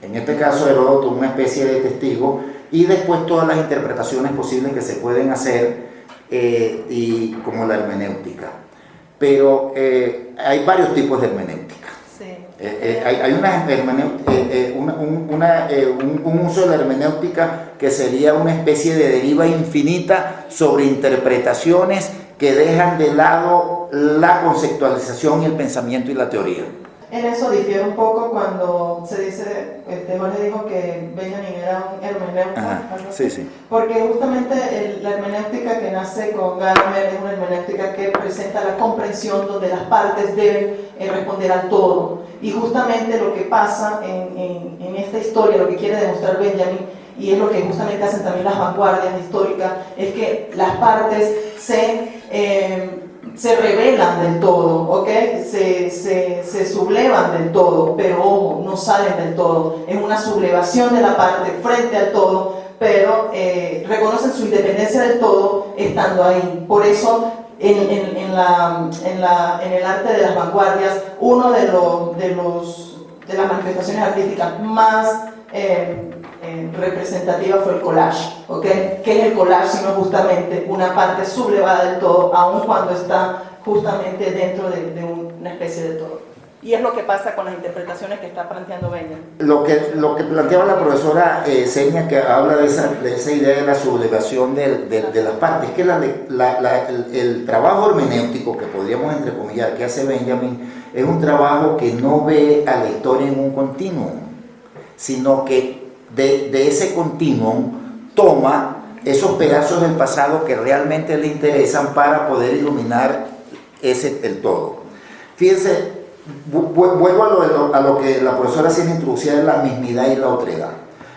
en este caso Heródoto, una especie de testigo, y después todas las interpretaciones posibles que se pueden hacer, y como la hermenéutica. Pero hay varios tipos de hermenéutica. Sí. Hay un uso de la hermenéutica que sería una especie de deriva infinita sobre interpretaciones que dejan de lado la conceptualización y el pensamiento y la teoría. En eso difiere un poco cuando se dice, Jorge dijo que Benjamin era un hermenéutico. Sí. Porque justamente la hermenéutica que nace con Gadamer es una hermenéutica que presenta la comprensión donde las partes deben responder al todo. Y justamente lo que pasa en esta historia, lo que quiere demostrar Benjamin, y es lo que justamente hacen también las vanguardias históricas, es que las partes se revelan del todo, ¿ok? Se sublevan del todo, pero ojo, no salen del todo. Es una sublevación de la parte frente al todo, pero reconocen su independencia del todo estando ahí. Por eso, en el arte de las vanguardias, uno de las manifestaciones artísticas más representativa fue el collage, ¿ok? ¿Qué es el collage sino justamente una parte sublevada del todo, aun cuando está justamente dentro de una especie de todo? Y es lo que pasa con las interpretaciones que está planteando Benjamin. Lo que planteaba la profesora Senia, que habla de esa idea de la sublevación de las partes, que el trabajo hermenéutico que podríamos entrecomillar que hace Benjamin es un trabajo que no ve a la historia en un continuum, sino que de ese continuum toma esos pedazos del pasado que realmente le interesan para poder iluminar el todo. Fíjense, vuelvo a lo que la profesora Senia introducía de la mismidad y la otredad.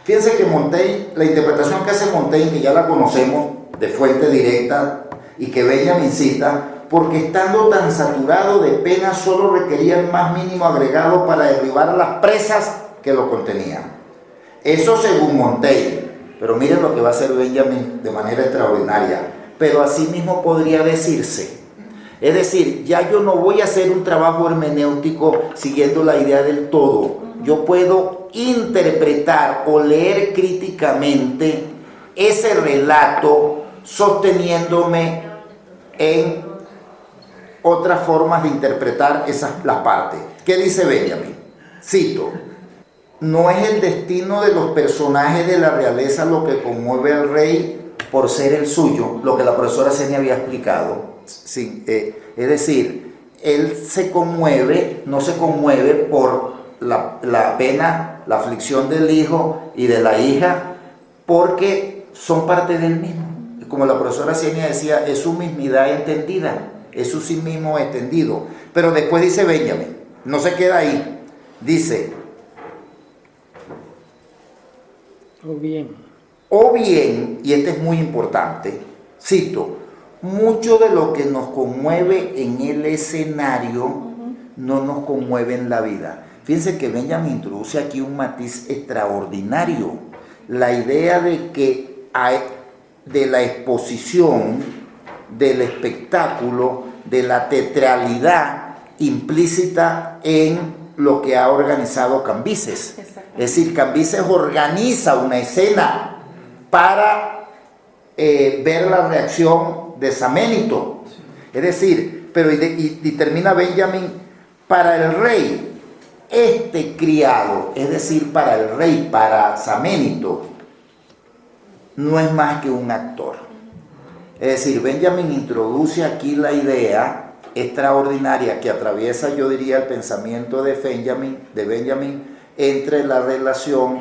Fíjense que Montaigne, la interpretación que hace Montaigne, que ya la conocemos de fuente directa y que Benjamin cita, porque estando tan saturado de pena solo requería el más mínimo agregado para derribar a las presas que lo contenían. Eso según Montaigne, pero miren lo que va a hacer Benjamin de manera extraordinaria. pero asimismo podría decirse. Es decir, ya yo no voy a hacer un trabajo hermenéutico siguiendo la idea del todo. Yo puedo interpretar o leer críticamente ese relato sosteniéndome en otras formas de interpretar las partes. ¿Qué dice Benjamin? Cito: no es el destino de los personajes de la realeza lo que conmueve al rey por ser el suyo, lo que la profesora Senia había explicado. Sí, es decir, él se conmueve, no se conmueve por la pena, la aflicción del hijo y de la hija, porque son parte de él mismo. Como la profesora Senia decía, es su mismidad entendida, es su sí mismo extendido. Pero después dice Benjamin, no se queda ahí, dice: o bien, y este es muy importante, cito: mucho de lo que nos conmueve en el escenario no nos conmueve en la vida. Fíjense que Benjamin introduce aquí un matiz extraordinario. La idea de que de la exposición, del espectáculo, de la teatralidad implícita en lo que ha organizado Cambises. Es decir, Cambises organiza una escena para ver la reacción de Saménito. Es decir, pero y termina Benjamin: para el rey, este criado, es decir, para el rey, para Saménito, no es más que un actor. Es decir, Benjamin introduce aquí la idea extraordinaria que atraviesa, yo diría, el pensamiento de Benjamin entre la relación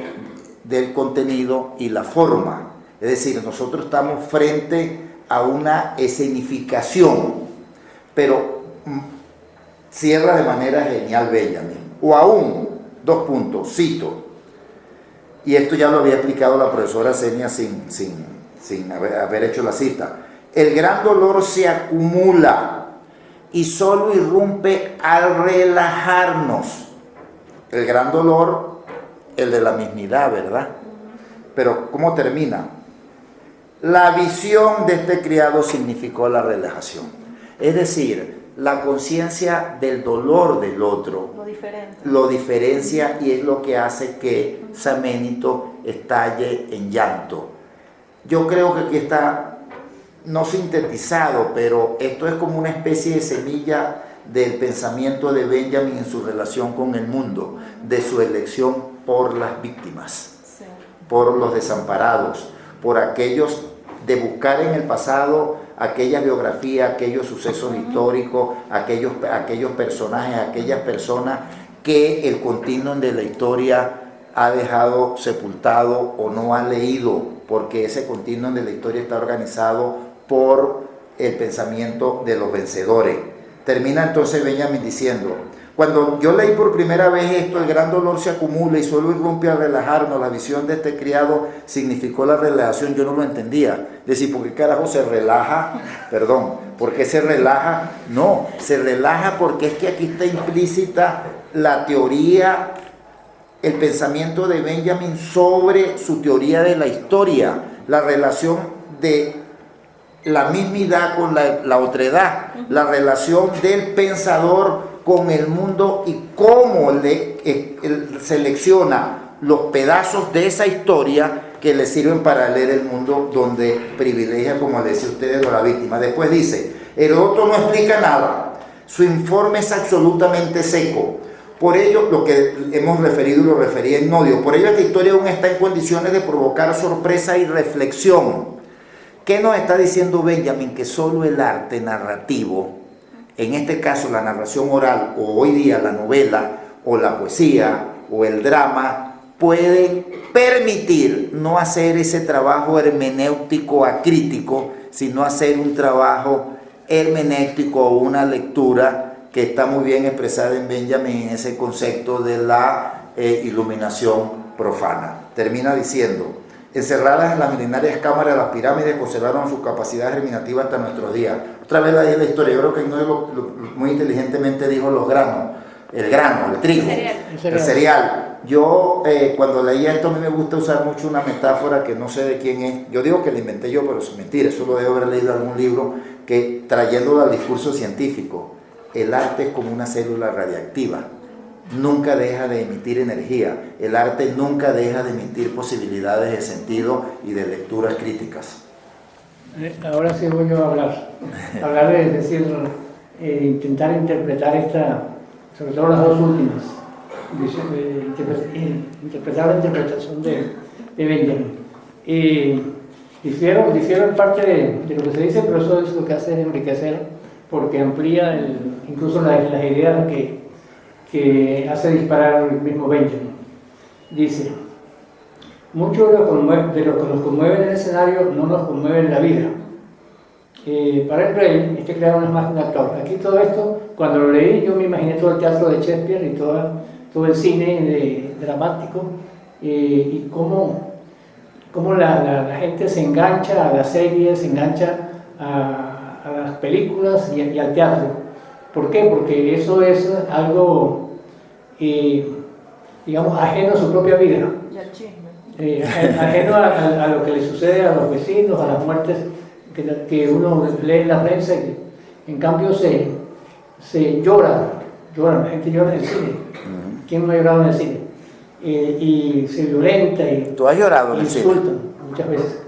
del contenido y la forma. Es decir, nosotros estamos frente a una escenificación, pero cierra de manera genial Benjamin. O aún, dos puntos, cito, y esto ya lo había explicado la profesora Senia sin haber hecho la cita: el gran dolor se acumula y solo irrumpe al relajarnos. El gran dolor, el de la mismidad, ¿verdad? Pero ¿cómo termina? La visión de este criado significó la relajación. Es decir, la conciencia del dolor del otro lo diferencia y es lo que hace que Saménito estalle en llanto. Yo creo que aquí está, no sintetizado, pero esto es como una especie de semilla del pensamiento de Benjamin en su relación con el mundo, de su elección por las víctimas, por los desamparados, por aquellos, de buscar en el pasado aquella biografía, aquellos sucesos históricos, aquellos personajes, aquellas personas que el continuum de la historia ha dejado sepultado o no ha leído, porque ese continuum de la historia está organizado por el pensamiento de los vencedores. Termina entonces Benjamin diciendo: cuando yo leí por primera vez esto, el gran dolor se acumula y solo irrumpe al relajarnos, la visión de este criado significó la relajación. Yo no lo entendía. Decir, ¿por qué carajo se relaja? Perdón, ¿por qué se relaja? No, se relaja porque es que aquí está implícita la teoría, el pensamiento de Benjamin sobre su teoría de la historia, la relación de la mismidad con la otredad, la relación del pensador con el mundo y cómo selecciona los pedazos de esa historia que le sirven para leer el mundo, donde privilegia, como le decía ustedes, a la víctima. Después dice: Heródoto no explica nada, su informe es absolutamente seco. Por ello, lo que hemos referido y lo refería en Nodio, por ello esta historia aún está en condiciones de provocar sorpresa y reflexión. ¿Qué nos está diciendo Benjamin? Que solo el arte narrativo, en este caso la narración oral, o hoy día la novela, o la poesía, o el drama, puede permitir no hacer ese trabajo hermenéutico acrítico, sino hacer un trabajo hermenéutico o una lectura que está muy bien expresada en Benjamin en ese concepto de la iluminación profana. Termina diciendo: encerradas en las milenarias cámaras, las pirámides conservaron su capacidad germinativa hasta nuestros días. Otra vez ahí en la historia, yo creo que muy inteligentemente dijo los granos, el grano, el trigo, el cereal. Yo cuando leía esto, a mí me gusta usar mucho una metáfora que no sé de quién es. Yo digo que la inventé yo, pero es mentira, eso lo debo haber leído en algún libro, que trayéndolo al discurso científico, el arte es como una célula radiactiva. Nunca deja de emitir energía. El arte nunca deja de emitir posibilidades de sentido y de lecturas críticas. Ahora sí voy yo a hablar de, es decir, intentar interpretar sobre todo las dos últimas, interpretar la interpretación de Benjamin. Difiero en parte de lo que se dice, pero eso es lo que hace enriquecer, porque amplía incluso las ideas que hace disparar el mismo Benjamin. Dice: mucho de lo que nos conmueve en el escenario no nos conmueve en la vida. Para el rey, este creador no es más que un actor. Aquí todo esto, cuando lo leí, yo me imaginé todo el teatro de Shakespeare y todo el cine dramático, y cómo la gente se engancha a las series, se engancha a las películas y al teatro. ¿Por qué? Porque eso es algo, digamos, ajeno a su propia vida. Y al chisme. Ajeno a lo que le sucede a los vecinos, a las muertes que uno lee en la prensa. En cambio se llora, la gente llora en el cine. ¿Quién no ha llorado en el cine? Y se violenta y ¿Tú has llorado en el cine? Insultan muchas veces.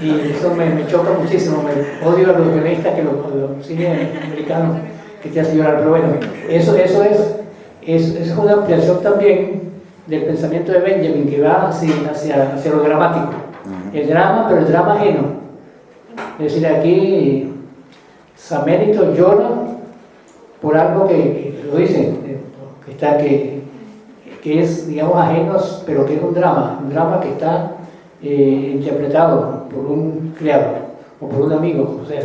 Y eso me choca muchísimo. Me odio a los violentistas que los cines americanos que te hacen llorar. Pero bueno, eso es una ampliación también del pensamiento de Benjamin, que va hacia lo dramático. El drama, pero el drama ajeno. Es decir, aquí Samérito llora por algo que lo dicen, que es, digamos, ajeno, pero que es un drama que está interpretado por un criado o por un amigo, o sea,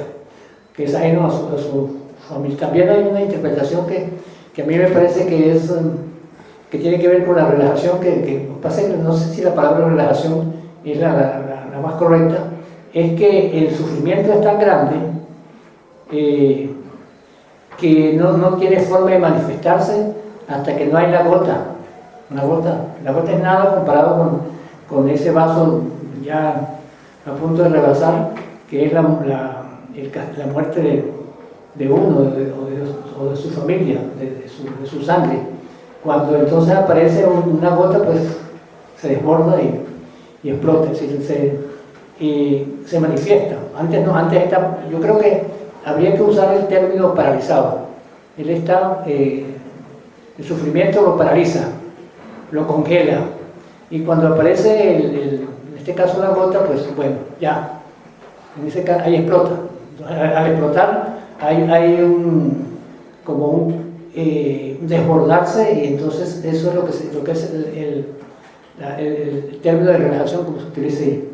que es ajeno a su familia. También hay una interpretación que a mí me parece que tiene que ver con la relajación, que pasa que no sé si la palabra relajación es la más correcta. Es que el sufrimiento es tan grande que no tiene forma de manifestarse hasta que no hay la gota. La gota es nada comparado con ese vaso ya a punto de rebasar, que es la muerte de uno o de su familia, de su sangre. Cuando entonces aparece una gota, pues se desborda y explota. Es decir, y se manifiesta. Antes yo creo que habría que usar el término paralizado. Él está, el sufrimiento lo paraliza, lo congela, y cuando aparece en este caso la gota, pues bueno, ya, en ese caso ahí explota. Al explotar hay un desbordarse, y entonces eso es lo que es el término de relajación, como se utiliza ahí.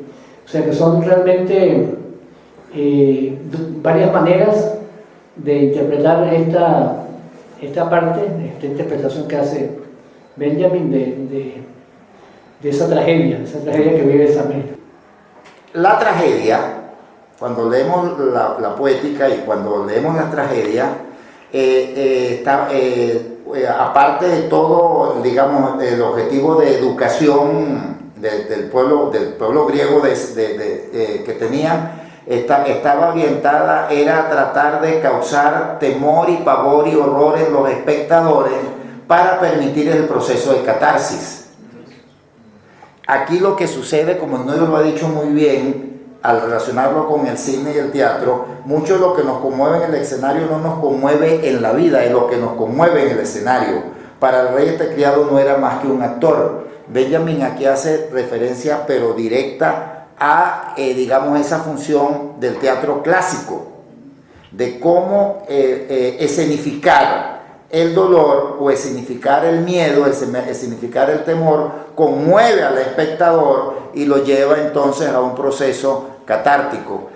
O sea que son realmente varias maneras de interpretar esta parte, esta interpretación que hace Benjamin de esa tragedia que vive Samérito. La tragedia, cuando leemos la poética y cuando leemos la tragedia, aparte de todo, digamos, el objetivo de educación del pueblo griego que tenían, estaba orientada, era tratar de causar temor y pavor y horror en los espectadores para permitir el proceso de catarsis. Aquí lo que sucede, como el Noyo lo ha dicho muy bien, al relacionarlo con el cine y el teatro, mucho de lo que nos conmueve en el escenario no nos conmueve en la vida, es lo que nos conmueve en el escenario. Para el rey, este criado no era más que un actor. Benjamin aquí hace referencia, pero directa, a, digamos, esa función del teatro clásico, de cómo escenificar el dolor o escenificar el miedo, escenificar el temor, conmueve al espectador y lo lleva entonces a un proceso catártico.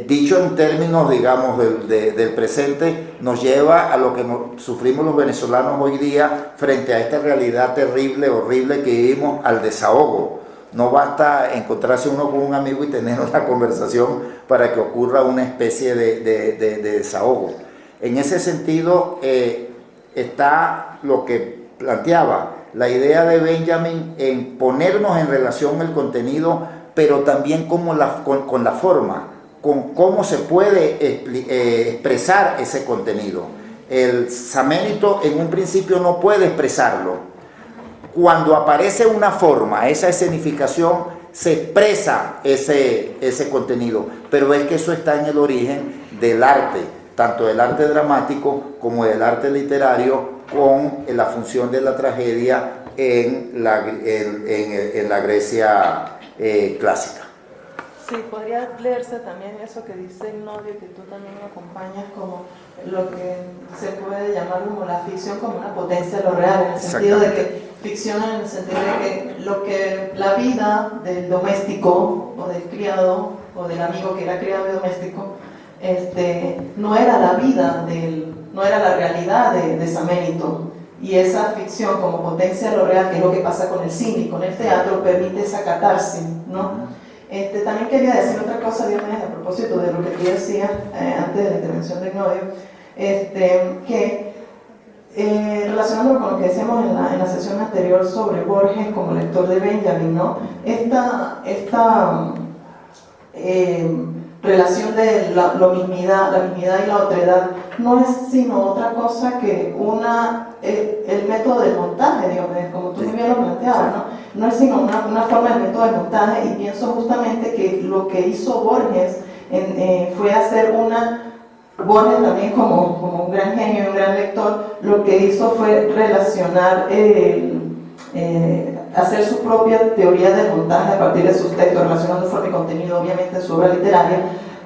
Dicho en términos, digamos, del presente, nos lleva a lo que sufrimos los venezolanos hoy día frente a esta realidad terrible, horrible que vivimos, al desahogo. No basta encontrarse uno con un amigo y tener una conversación para que ocurra una especie de desahogo. En ese sentido está lo que planteaba, la idea de Benjamin en ponernos en relación el contenido, pero también con la forma, con cómo se puede expresar ese contenido. El saménito en un principio no puede expresarlo. Cuando aparece una forma, esa escenificación, se expresa ese contenido, pero es que eso está en el origen del arte, tanto del arte dramático como del arte literario, con la función de la tragedia en la Grecia clásica. Sí, podría leerse también eso que dice Ignodio, que tú también lo acompañas, como lo que se puede llamar como la ficción como una potencia de lo real, en el sentido de que ficción en el sentido de que lo que la vida del doméstico o del criado o del amigo que era criado y doméstico, no era la vida no era la realidad de Saménito, y esa ficción como potencia de lo real, que es lo que pasa con el cine y con el teatro, permite esa catarsis, ¿no? También quería decir otra cosa, Diomedes, a propósito de lo que tú decías antes de la intervención de Ignodio, que relacionándolo con lo que decíamos en la sesión anterior sobre Borges como lector de Benjamin, ¿no? Esta relación de la mismidad y la otredad no es sino otra cosa que el método del montaje, digamos, como tú muy bien lo planteabas, ¿no? No es sino una forma del método del montaje, y pienso justamente que lo que hizo Borges fue hacer Borges también como un gran genio y un gran lector, lo que hizo fue relacionar, hacer su propia teoría del montaje a partir de sus textos, relacionando forma y contenido, obviamente, en su obra literaria,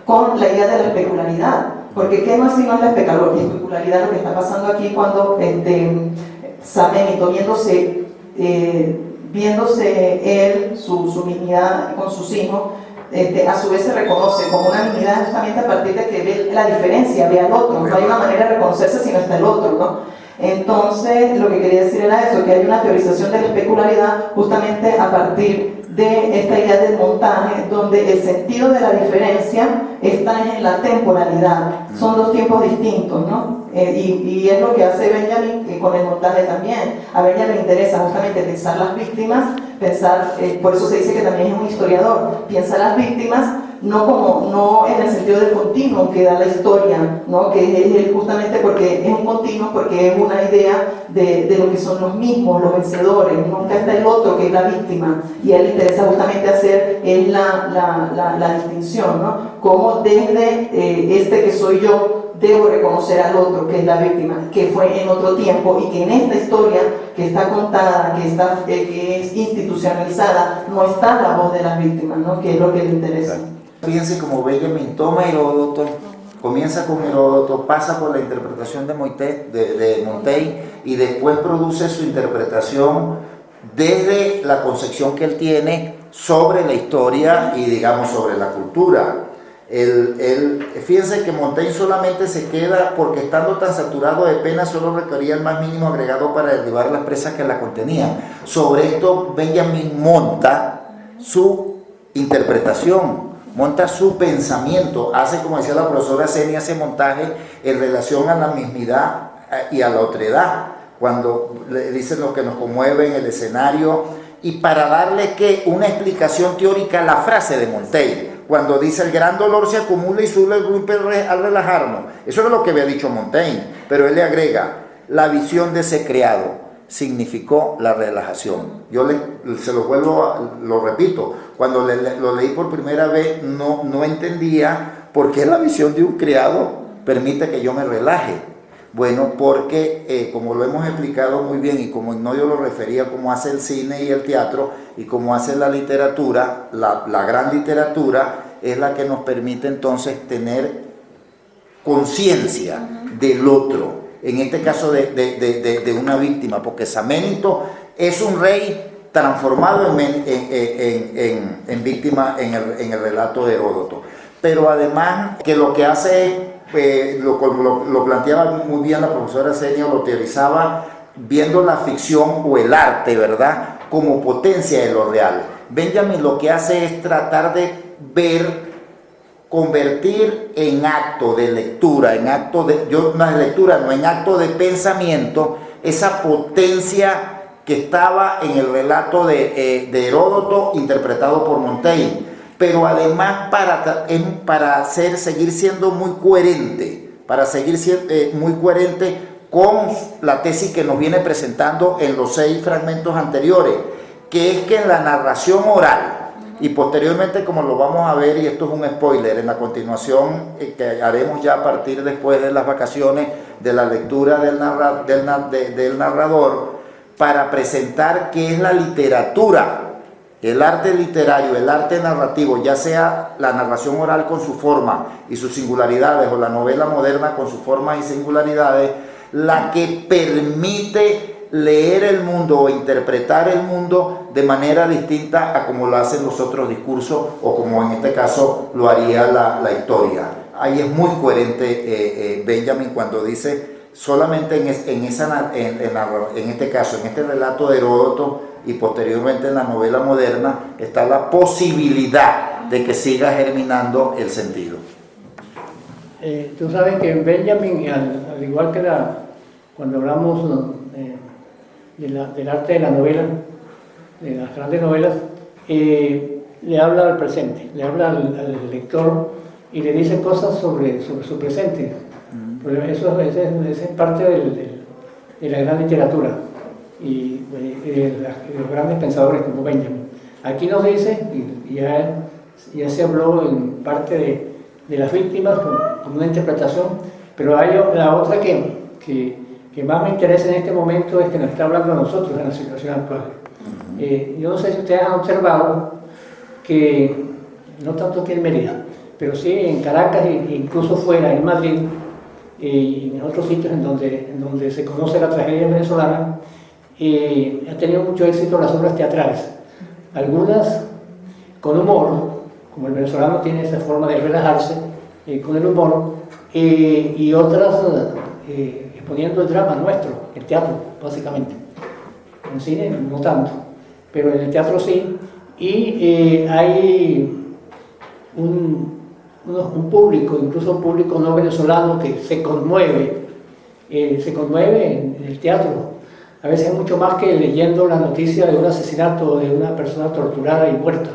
con la idea de la especularidad. Porque ¿qué más si no es la especularidad lo que está pasando aquí cuando Saménito, viéndose él, su mismidad con sus hijos, a su vez se reconoce como una mismidad justamente a partir de que ve la diferencia, ve al otro? No hay una manera de reconocerse si no está el otro, ¿no? Entonces, lo que quería decir era eso, que hay una teorización de la especularidad justamente a partir de esta idea del montaje, donde el sentido de la diferencia está en la temporalidad. Son dos tiempos distintos, ¿no? Y es lo que hace Benjamin con el montaje también. A Benjamin le interesa justamente pensar las víctimas, por eso se dice que también es un historiador, piensa las víctimas no en el sentido del continuo que da la historia, ¿no? Que es justamente porque es un continuo, porque es una idea de lo que son los mismos, los vencedores. Nunca está el otro que es la víctima, y a él le interesa justamente hacer la distinción, ¿no? Como desde que soy yo debo reconocer al otro que es la víctima, que fue en otro tiempo, y que en esta historia que está contada, que es institucionalizada, no está la voz de las víctimas, ¿no? Que es lo que le interesa. Fíjense como Benjamin toma Heródoto, comienza con Heródoto, pasa por la interpretación de Montaigne, y después produce su interpretación desde la concepción que él tiene sobre la historia y, digamos, sobre la cultura. Fíjense que Montaigne solamente se queda porque, estando tan saturado de pena, solo requería el más mínimo agregado para derribar las presas que la contenían. Sobre esto Benjamin monta su interpretación, monta su pensamiento, hace, como decía la profesora Senia, ese montaje en relación a la mismidad y a la otredad, cuando le dicen lo que nos conmueve en el escenario, y para darle una explicación teórica a la frase de Montaigne, cuando dice el gran dolor se acumula y sube el golpe al relajarnos. Eso es lo que había dicho Montaigne, pero él le agrega: la visión de ese criado significó la relajación. Yo se lo repito, cuando lo leí por primera vez no entendía por qué la visión de un criado permite que yo me relaje. Bueno, porque como lo hemos explicado muy bien, y como no yo lo refería, como hace el cine y el teatro, y como hace la literatura, la gran literatura es la que nos permite entonces tener conciencia del otro, en este caso de una víctima, porque Saménito es un rey transformado en víctima en el relato de Heródoto. Pero además que lo que hace lo planteaba muy bien la profesora Senia, lo teorizaba viendo la ficción o el arte, ¿verdad?, como potencia de lo real. Benjamin lo que hace es tratar de convertir en acto de lectura, en acto de pensamiento, esa potencia que estaba en el relato de Heródoto interpretado por Montaigne, pero además para seguir siendo muy coherente, con la tesis que nos viene presentando en los 6 fragmentos anteriores, que es que en la narración oral, y posteriormente, como lo vamos a ver, y esto es un spoiler, en la continuación que haremos ya a partir después de las vacaciones de la lectura del narrador, para presentar qué es la literatura, el arte literario, el arte narrativo, ya sea la narración oral con su forma y sus singularidades, o la novela moderna con sus formas y singularidades, la que permite leer el mundo o interpretar el mundo de manera distinta a como lo hacen los otros discursos, o como en este caso lo haría la historia. Ahí es muy coherente Benjamin cuando dice solamente en este caso, en este relato de Heródoto y posteriormente en la novela moderna, está la posibilidad de que siga germinando el sentido. Tú sabes que Benjamin, al igual que cuando hablamos del arte de la novela, de las grandes novelas, le habla al presente, le habla al lector y le dice cosas sobre su presente. Eso es parte de la gran literatura y los grandes pensadores como Benjamin. Aquí nos dice, y ya se habló en parte de las víctimas con una interpretación, pero hay la otra que más me interesa en este momento, es que nos está hablando a nosotros en la situación actual. Yo no sé si ustedes han observado que, no tanto aquí en Mérida, pero sí en Caracas e incluso fuera, en Madrid, y en otros sitios en donde se conoce la tragedia venezolana, ha tenido mucho éxito las obras teatrales, algunas con humor, como el venezolano tiene esa forma de relajarse con el humor, y otras exponiendo el drama nuestro, el teatro básicamente. En cine no tanto, pero en el teatro sí, y hay un público, incluso un público no venezolano, que se conmueve en el teatro, a veces mucho más que leyendo la noticia de un asesinato o de una persona torturada y muerta.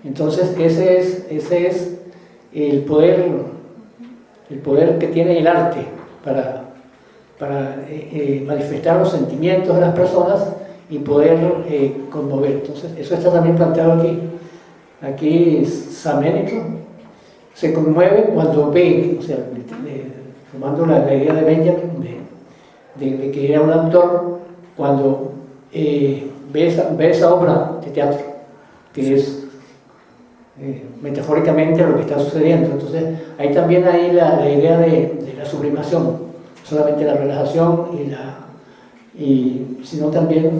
Entonces ese es el poder que tiene el arte para manifestar los sentimientos de las personas y poder conmover. Entonces eso está también planteado aquí. Aquí Saménico se conmueve cuando ve, o sea, tomando la idea de Benjamin, de que era un autor, cuando ve esa obra de teatro, que es metafóricamente lo que está sucediendo. Entonces hay también ahí la idea de la sublimación, solamente la relajación sino también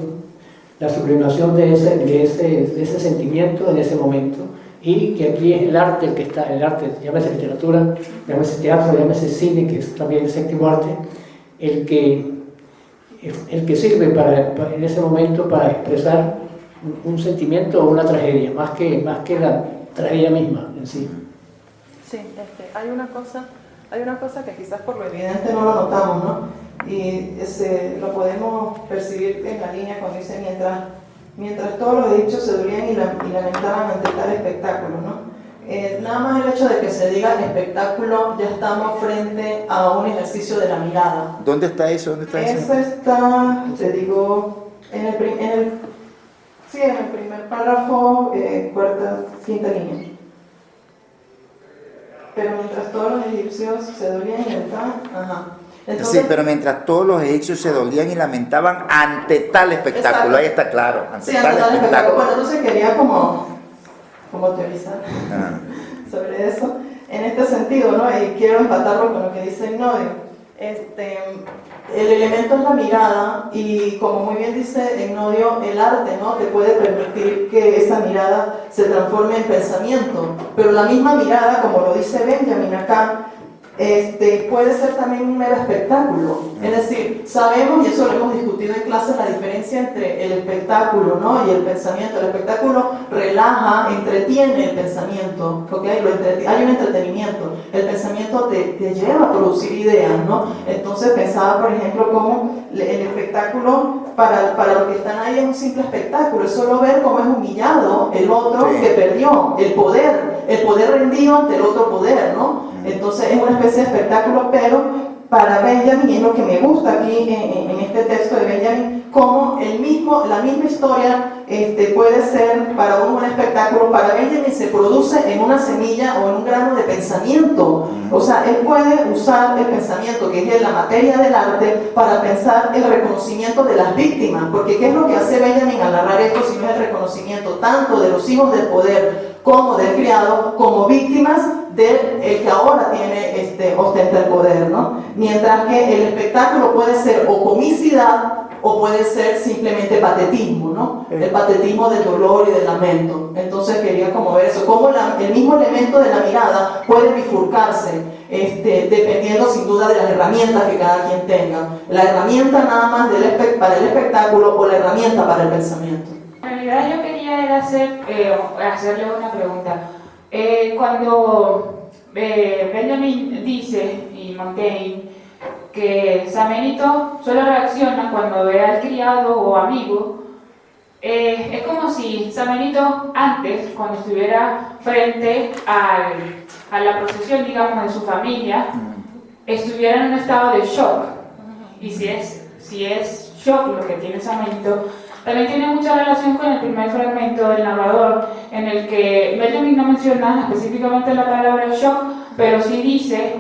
la sublimación de ese sentimiento en ese momento, y que aquí es el arte el que está, el arte, llámese literatura, llámese teatro, llámese cine, que es también el séptimo arte, el que sirve en ese momento para expresar un sentimiento o una tragedia, más que la tragedia misma en sí. Sí, hay una cosa que quizás por lo evidente no lo notamos, ¿no? Y lo podemos percibir en la línea cuando dice mientras todos los dichos se dolían y lamentaban ante tal espectáculo, ¿no? Nada más el hecho de que se diga espectáculo, ya estamos frente a un ejercicio de la mirada. ¿Dónde está eso? Eso está, te digo, en el primer párrafo, quinta línea. Pero mientras todos los egipcios se dolían y lamentaban, Entonces, sí, pero mientras todos los egipcios se dolían y lamentaban ante tal espectáculo, exacto. Ahí está claro, ante tal espectáculo. Bueno, entonces quería como teorizar sobre eso, en este sentido, ¿no? Y quiero empatarlo con lo que dice Ignodio. El elemento es la mirada, y como muy bien dice Ignodio, el arte, ¿no?, te puede permitir que esa mirada se transforme en pensamiento, pero la misma mirada, como lo dice Benjamin acá, puede ser también un mero espectáculo. Es decir, sabemos, y eso lo hemos discutido en clase, la diferencia entre el espectáculo, ¿no?, y el pensamiento. El espectáculo relaja, entretiene el pensamiento, ¿okay? Hay un entretenimiento. El pensamiento te lleva a producir ideas, ¿no? Entonces pensaba, por ejemplo, cómo el espectáculo para los que están ahí es un simple espectáculo, es solo ver cómo es humillado el otro que perdió el poder rendido ante el otro poder, ¿no? Entonces es una especie de espectáculo, pero para Benjamin, y es lo que me gusta aquí en este texto de Benjamin, como la misma historia puede ser para uno un espectáculo. Para Benjamin se produce en una semilla o en un grano de pensamiento. O sea, él puede usar el pensamiento, que es la materia del arte, para pensar el reconocimiento de las víctimas. Porque ¿qué es lo que hace Benjamin al narrar esto si no es el reconocimiento tanto de los hijos del poder como del criado, como víctimas del que ahora ostenta el poder, ¿no? Mientras que el espectáculo puede ser o comicidad o puede ser simplemente patetismo, ¿no? El patetismo del dolor y del lamento. Entonces quería como ver eso, cómo el mismo elemento de la mirada puede bifurcarse, dependiendo sin duda de las herramientas que cada quien tenga. La herramienta nada más para el espectáculo o la herramienta para el pensamiento. En realidad yo quería era hacerle una pregunta. Cuando Benjamin dice, y Montaigne, que Samenito solo reacciona cuando ve al criado o amigo, es como si Samenito antes, cuando estuviera frente a la procesión, digamos, de su familia, estuviera en un estado de shock. Y si es shock lo que tiene Samenito, también tiene mucha relación con el primer fragmento del narrador, en el que Benjamin no menciona específicamente la palabra shock, pero sí dice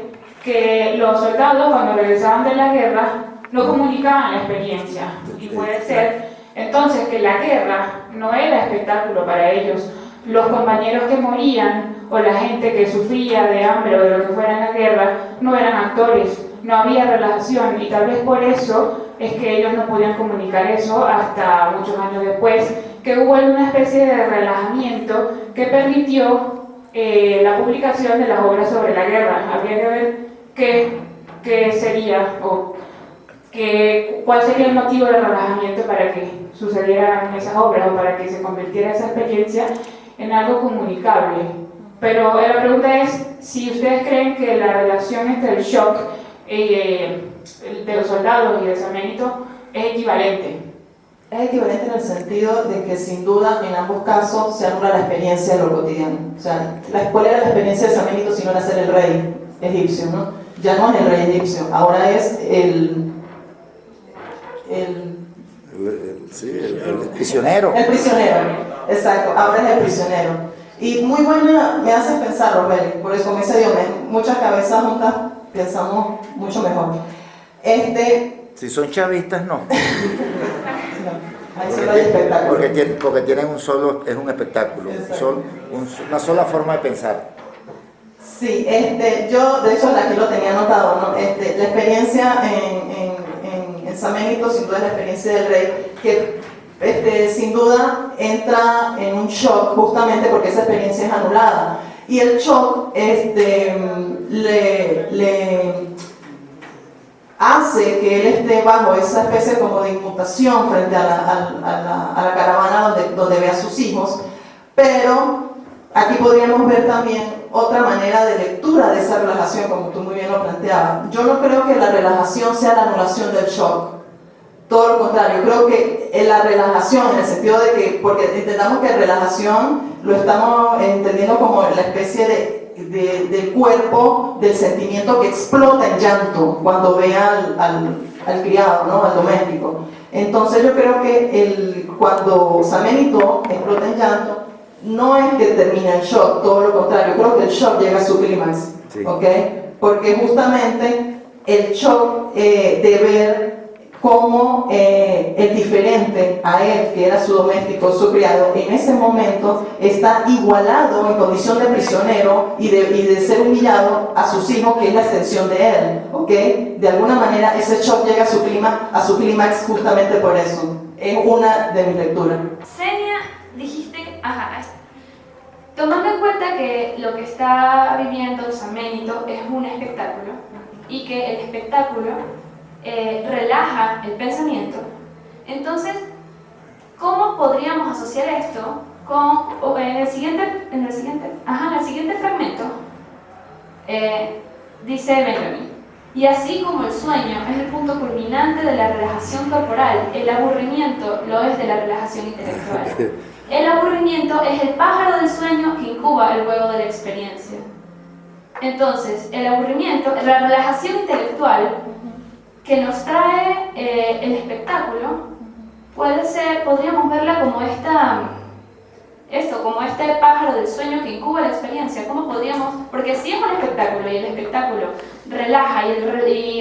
que los soldados, cuando regresaban de la guerra, no comunicaban la experiencia. Y puede ser entonces que la guerra no era espectáculo para ellos. Los compañeros que morían o la gente que sufría de hambre o de lo que fuera en la guerra no eran actores, no había relajación, y tal vez por eso es que ellos no podían comunicar eso hasta muchos años después, que hubo una especie de relajamiento que permitió la publicación de las obras sobre la guerra. Habría que ver qué sería o cuál sería el motivo del relajamiento para que sucedieran esas obras o para que se convirtiera esa experiencia en algo comunicable. Pero la pregunta es si ustedes creen que la relación entre el shock de los soldados y de Samenito es equivalente. Es equivalente en el sentido de que sin duda en ambos casos se anula la experiencia de lo cotidiano. O sea, ¿cuál era la experiencia de Samenito si no era ser el rey egipcio, ¿no? Ya no es el rey egipcio, ahora es el prisionero. El prisionero, exacto, ahora es el prisionero. Y muy buena, me hace pensar, Robert, por eso como dice Dios, muchas cabezas juntas pensamos mucho mejor. Si son chavistas, no. Ahí solo hay espectáculo. Porque tienen es un espectáculo, una sola forma de pensar. Sí, yo de hecho aquí lo tenía anotado, ¿no? La experiencia en Samenito sin duda es la experiencia del rey, que sin duda entra en un shock justamente porque esa experiencia es anulada. Y el shock le hace que él esté bajo esa especie como de inmutación frente a la caravana donde ve a sus hijos, pero aquí podríamos ver también otra manera de lectura de esa relajación, como tú muy bien lo planteabas. Yo no creo que la relajación sea la anulación del shock, todo lo contrario, creo que la relajación, en el sentido de que, porque entendamos que relajación lo estamos entendiendo como la especie del cuerpo, del sentimiento que explota en llanto cuando ve al criado, ¿no? Al doméstico. Entonces yo creo que cuando Samenito explota en llanto, no es que termina el shock, todo lo contrario, creo que el shock llega a su clímax, sí. ¿Ok? Porque justamente el shock de ver cómo el diferente a él, que era su doméstico, su criado, en ese momento está igualado en condición de prisionero y de ser humillado a sus hijos, que es la extensión de él, ¿ok? De alguna manera ese shock llega a su clímax justamente por eso. Es una de mis lecturas. Senia, dijiste, tomando en cuenta que lo que está viviendo Saménito es un espectáculo y que el espectáculo relaja el pensamiento, entonces, ¿cómo podríamos asociar esto con en el siguiente fragmento? Dice Benjamin: y así como el sueño es el punto culminante de la relajación corporal, el aburrimiento lo es de la relajación intelectual. El aburrimiento es el pájaro del sueño que incuba el huevo de la experiencia. Entonces, el aburrimiento, la relajación intelectual que nos trae el espectáculo, podríamos verla como como este pájaro del sueño que incuba la experiencia. ¿Cómo podríamos? Porque si es un espectáculo y el espectáculo relaja y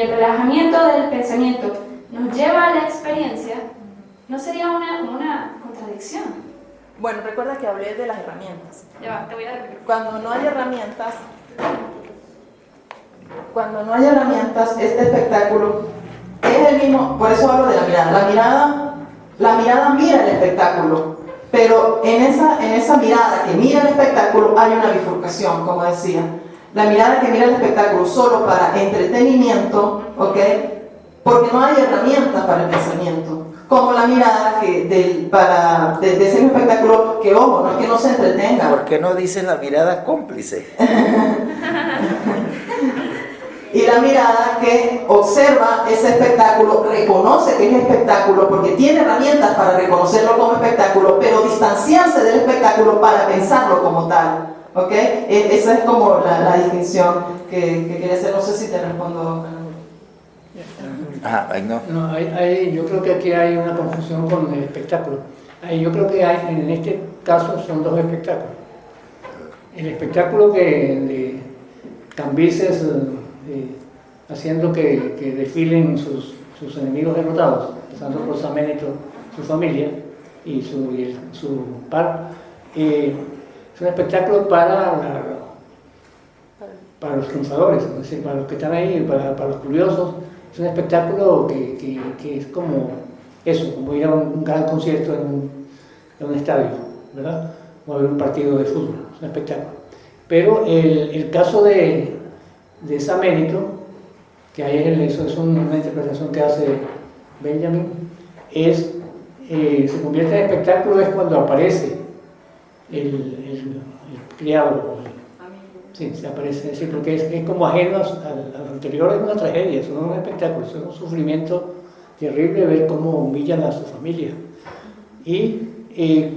el relajamiento del pensamiento nos lleva a la experiencia, ¿no sería una contradicción? Bueno, recuerda que hablé de las herramientas. Ya va, te voy a repetir. Cuando no hay herramientas, este espectáculo es el mismo, por eso hablo de la mirada. La mirada mira el espectáculo, pero en esa mirada que mira el espectáculo hay una bifurcación, como decía. La mirada que mira el espectáculo solo para entretenimiento, ¿ok? Porque no hay herramientas para el pensamiento. Como la mirada de ese espectáculo que, ojo, no es que no se entretenga. ¿Por qué no dices la mirada cómplice? Y la mirada que observa ese espectáculo, reconoce que es espectáculo porque tiene herramientas para reconocerlo como espectáculo, pero distanciarse del espectáculo para pensarlo como tal. ¿Ok? Esa es como la distinción que quería hacer. No sé si te respondo. No, yo creo que aquí hay una confusión con el espectáculo. Yo creo que en este caso son dos espectáculos. El espectáculo de Cambises haciendo que desfilen sus enemigos derrotados, empezando por Saménito, su familia y su par, es un espectáculo para los triunfadores, es decir, para los que están ahí, para los curiosos. Es un espectáculo que es como eso, como ir a un gran concierto en un estadio, ¿verdad? O a ver un partido de fútbol, es un espectáculo. Pero el caso de Saménito, que ahí eso es una interpretación que hace Benjamin, se convierte en espectáculo es cuando aparece el criado. Sí, se aparece, es decir, porque es como ajeno al anterior, es una tragedia, eso no es un espectáculo, eso es un sufrimiento terrible ver cómo humillan a su familia. Y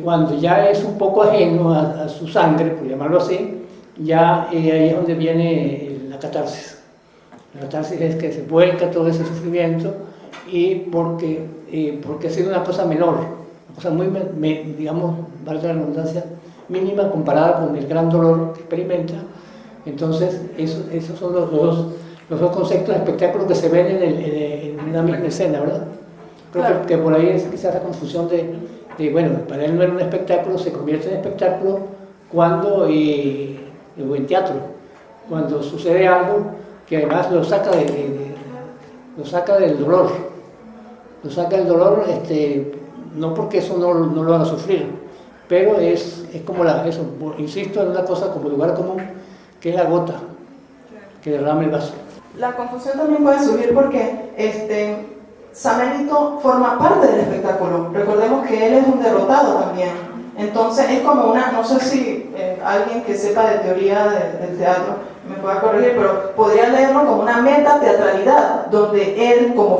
cuando ya es un poco ajeno a su sangre, por llamarlo así, ya ahí es donde viene la catarsis. La catarsis es que se vuelca todo ese sufrimiento y porque ha sido una cosa menor, una cosa muy, digamos, valga la redundancia, mínima comparada con el gran dolor que experimenta. Entonces, esos son los dos conceptos de espectáculo que se ven en una misma escena, ¿verdad? Creo claro. que por ahí es quizás la confusión de, bueno, para él no era un espectáculo, se convierte en espectáculo cuando, o en teatro, cuando sucede algo que además lo saca del dolor. Lo saca del dolor, no porque eso no lo haga sufrir, pero es como eso, insisto, en una cosa como lugar común, que es la gota que derrama el vaso. La confusión también puede surgir porque Saménito forma parte del espectáculo. Recordemos que él es un derrotado también. Entonces es como no sé si alguien que sepa de teoría del teatro me pueda corregir, pero podría leerlo como una metateatralidad, donde él como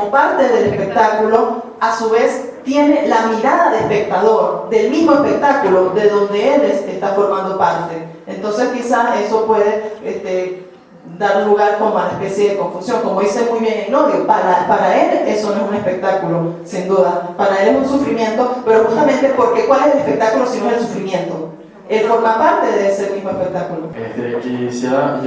parte del espectáculo, a su vez tiene la mirada de espectador del mismo espectáculo de donde él está formando parte. Entonces quizás eso puede dar lugar como a una especie de confusión, como dice muy bien Ignorio, para él eso no es un espectáculo, sin duda, para él es un sufrimiento, pero justamente porque ¿cuál es el espectáculo si no es el sufrimiento? Él forma parte de ese mismo espectáculo. Quisiera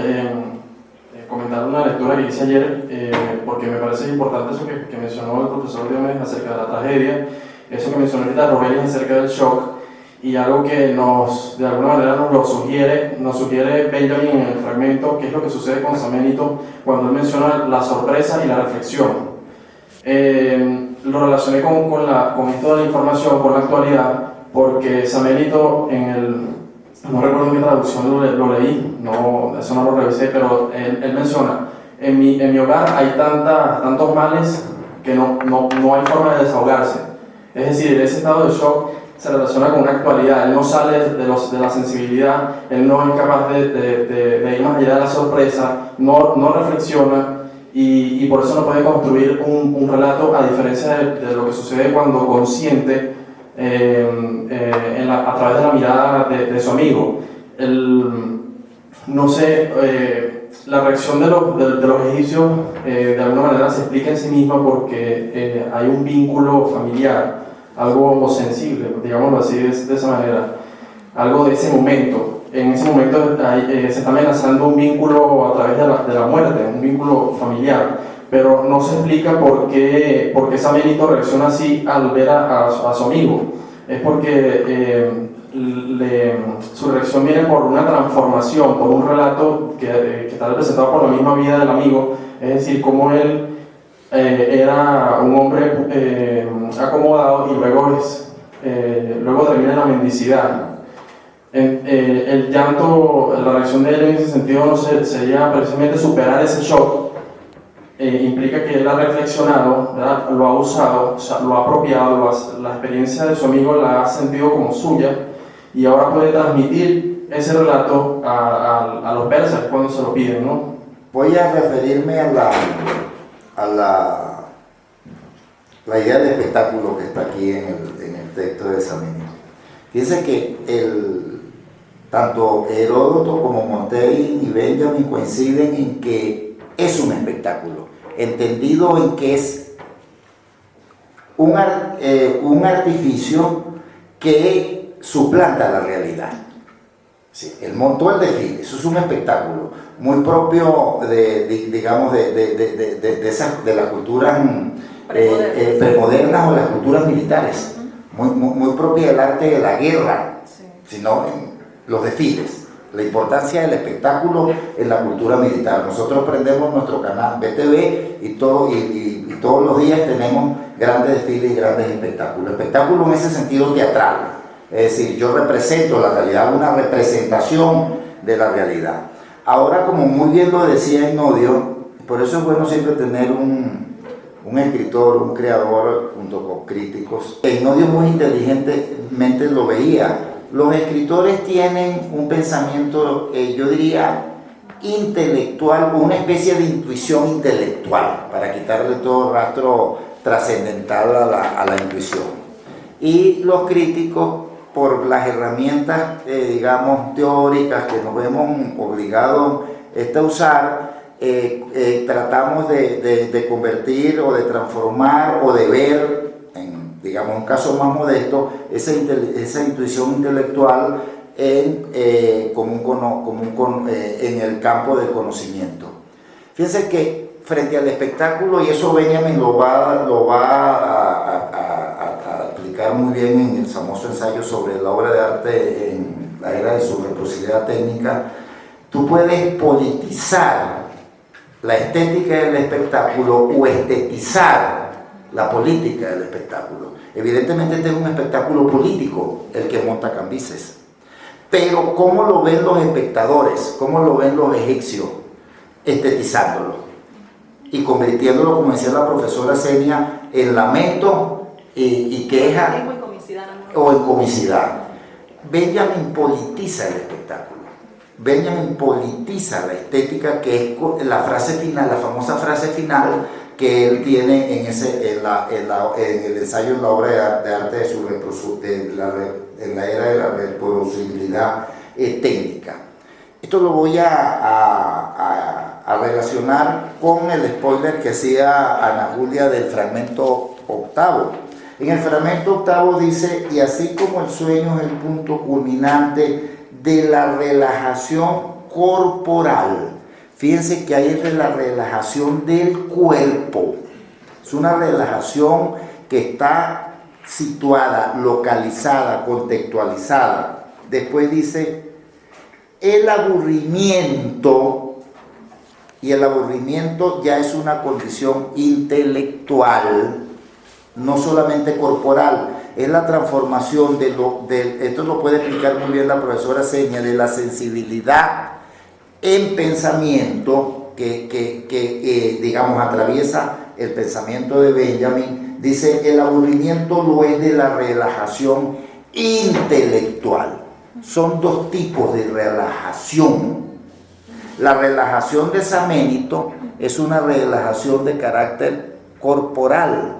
comentar una lectura que hice ayer, porque me parece importante eso que mencionó el profesor Diomedes acerca de la tragedia, eso que mencionó ahorita Robelis acerca del shock, y algo que de alguna manera nos sugiere Benjamin en el fragmento, que es lo que sucede con Saménito cuando él menciona la sorpresa y la reflexión. Lo relacioné con esto de la información, con la actualidad, porque Saménito no recuerdo en qué traducción lo leí, eso no lo revisé, pero él menciona, en mi hogar hay tantos males que no hay forma de desahogarse. Es decir, ese estado de shock se relaciona con una actualidad, él no sale de la sensibilidad, él no es capaz de ir más allá de la sorpresa, no reflexiona y por eso no puede construir un relato, a diferencia de lo que sucede cuando consciente a través de la mirada de su amigo. La reacción de los egipcios de alguna manera se explica en sí misma porque hay un vínculo familiar, algo sensible, digámoslo así de esa manera, algo de ese momento. En ese momento se está amenazando un vínculo a través de la muerte, un vínculo familiar, pero no se explica por qué Saménito reacciona así al ver a su amigo. Es porque su reacción viene por una transformación, por un relato que está representado por la misma vida del amigo, es decir, cómo él era un hombre acomodado y luego termina en la mendicidad. El llanto, la reacción de él en ese sentido sería precisamente superar ese shock. Implica que él ha reflexionado, ¿verdad? Lo ha usado, o sea, lo ha apropiado, la experiencia de su amigo la ha sentido como suya y ahora puede transmitir ese relato a los persas cuando se lo piden, ¿no? Voy a referirme a la idea de espectáculo que está aquí en el texto de Saménito. Fíjense que tanto Heródoto como Montaigne y Benjamin coinciden en que es un espectáculo, entendido en que es un artificio que suplanta la realidad. Sí, él montó el desfile, eso es un espectáculo muy propio de las culturas premodernas o las culturas militares, muy propia del arte de la guerra, sino en los desfiles. La importancia del espectáculo en la cultura militar. Nosotros prendemos nuestro canal BTV y todos los días tenemos grandes desfiles y grandes espectáculos. Espectáculo en ese sentido teatral, es decir, yo represento la realidad, una representación de la realidad. Ahora, como muy bien lo decía Enodio, por eso es bueno siempre tener un escritor, un creador junto con críticos. Enodio muy inteligentemente lo veía. Los escritores tienen un pensamiento, yo diría, intelectual, o una especie de intuición intelectual, para quitarle todo rastro trascendental a la intuición. Y los críticos, por las herramientas, digamos, teóricas que nos vemos obligados a usar, tratamos de convertir o de transformar o de ver, digamos, un caso más modesto, esa intuición intelectual en el campo del conocimiento. Fíjense que frente al espectáculo, y eso Benjamin lo va a explicar muy bien en el famoso ensayo sobre la obra de arte en la era de su reciprocidad técnica, tú puedes politizar la estética del espectáculo o estetizar la política del espectáculo. Evidentemente este es un espectáculo político el que monta Cambises, pero ¿cómo lo ven los espectadores? ¿Cómo lo ven los egipcios? Estetizándolo y convirtiéndolo, como decía la profesora Senia, en lamento y queja o en comicidad. Benjamin politiza el espectáculo. Benjamin politiza la estética, que es la frase final, la famosa frase final que él tiene en el ensayo en la obra de arte en la era de la reproducibilidad técnica. Esto lo voy a relacionar con el spoiler que hacía Ana Julia del fragmento octavo. En el fragmento octavo dice: y así como el sueño es el punto culminante de la relajación corporal. Fíjense que ahí es la relajación del cuerpo. Es una relajación que está situada, localizada, contextualizada. Después dice el aburrimiento, y el aburrimiento ya es una condición intelectual, no solamente corporal. es la transformación esto lo puede explicar muy bien la profesora Senia, de la sensibilidad en pensamiento que digamos, atraviesa el pensamiento de Benjamin. Dice, el aburrimiento lo es de la relajación intelectual. Son dos tipos de relajación. La relajación de Saménito es una relajación de carácter corporal.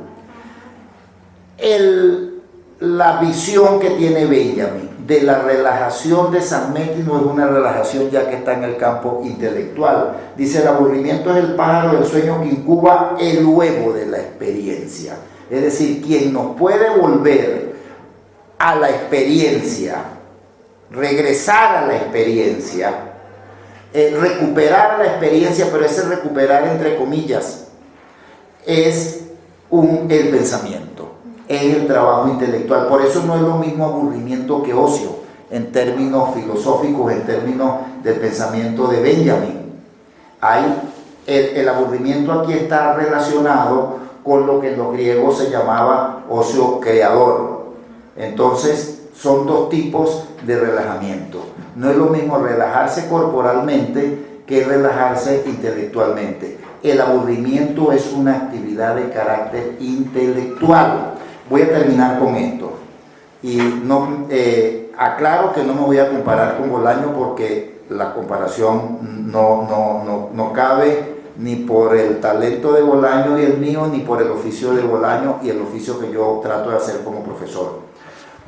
La visión que tiene Benjamin de la relajación de Saménito es una relajación ya que está en el campo intelectual. Dice, el aburrimiento es el pájaro del sueño que incuba el huevo de la experiencia. Es decir, quien nos puede volver a la experiencia, regresar a la experiencia, recuperar la experiencia, pero ese recuperar entre comillas, es el pensamiento, es el trabajo intelectual. Por eso no es lo mismo aburrimiento que ocio, en términos filosóficos, en términos del pensamiento de Benjamin. El aburrimiento aquí está relacionado con lo que en los griegos se llamaba ocio creador. Entonces, son dos tipos de relajamiento. No es lo mismo relajarse corporalmente que relajarse intelectualmente. El aburrimiento es una actividad de carácter intelectual. Voy a terminar con esto. Y aclaro que no me voy a comparar con Bolaño porque la comparación no cabe ni por el talento de Bolaño y el mío, ni por el oficio de Bolaño y el oficio que yo trato de hacer como profesor.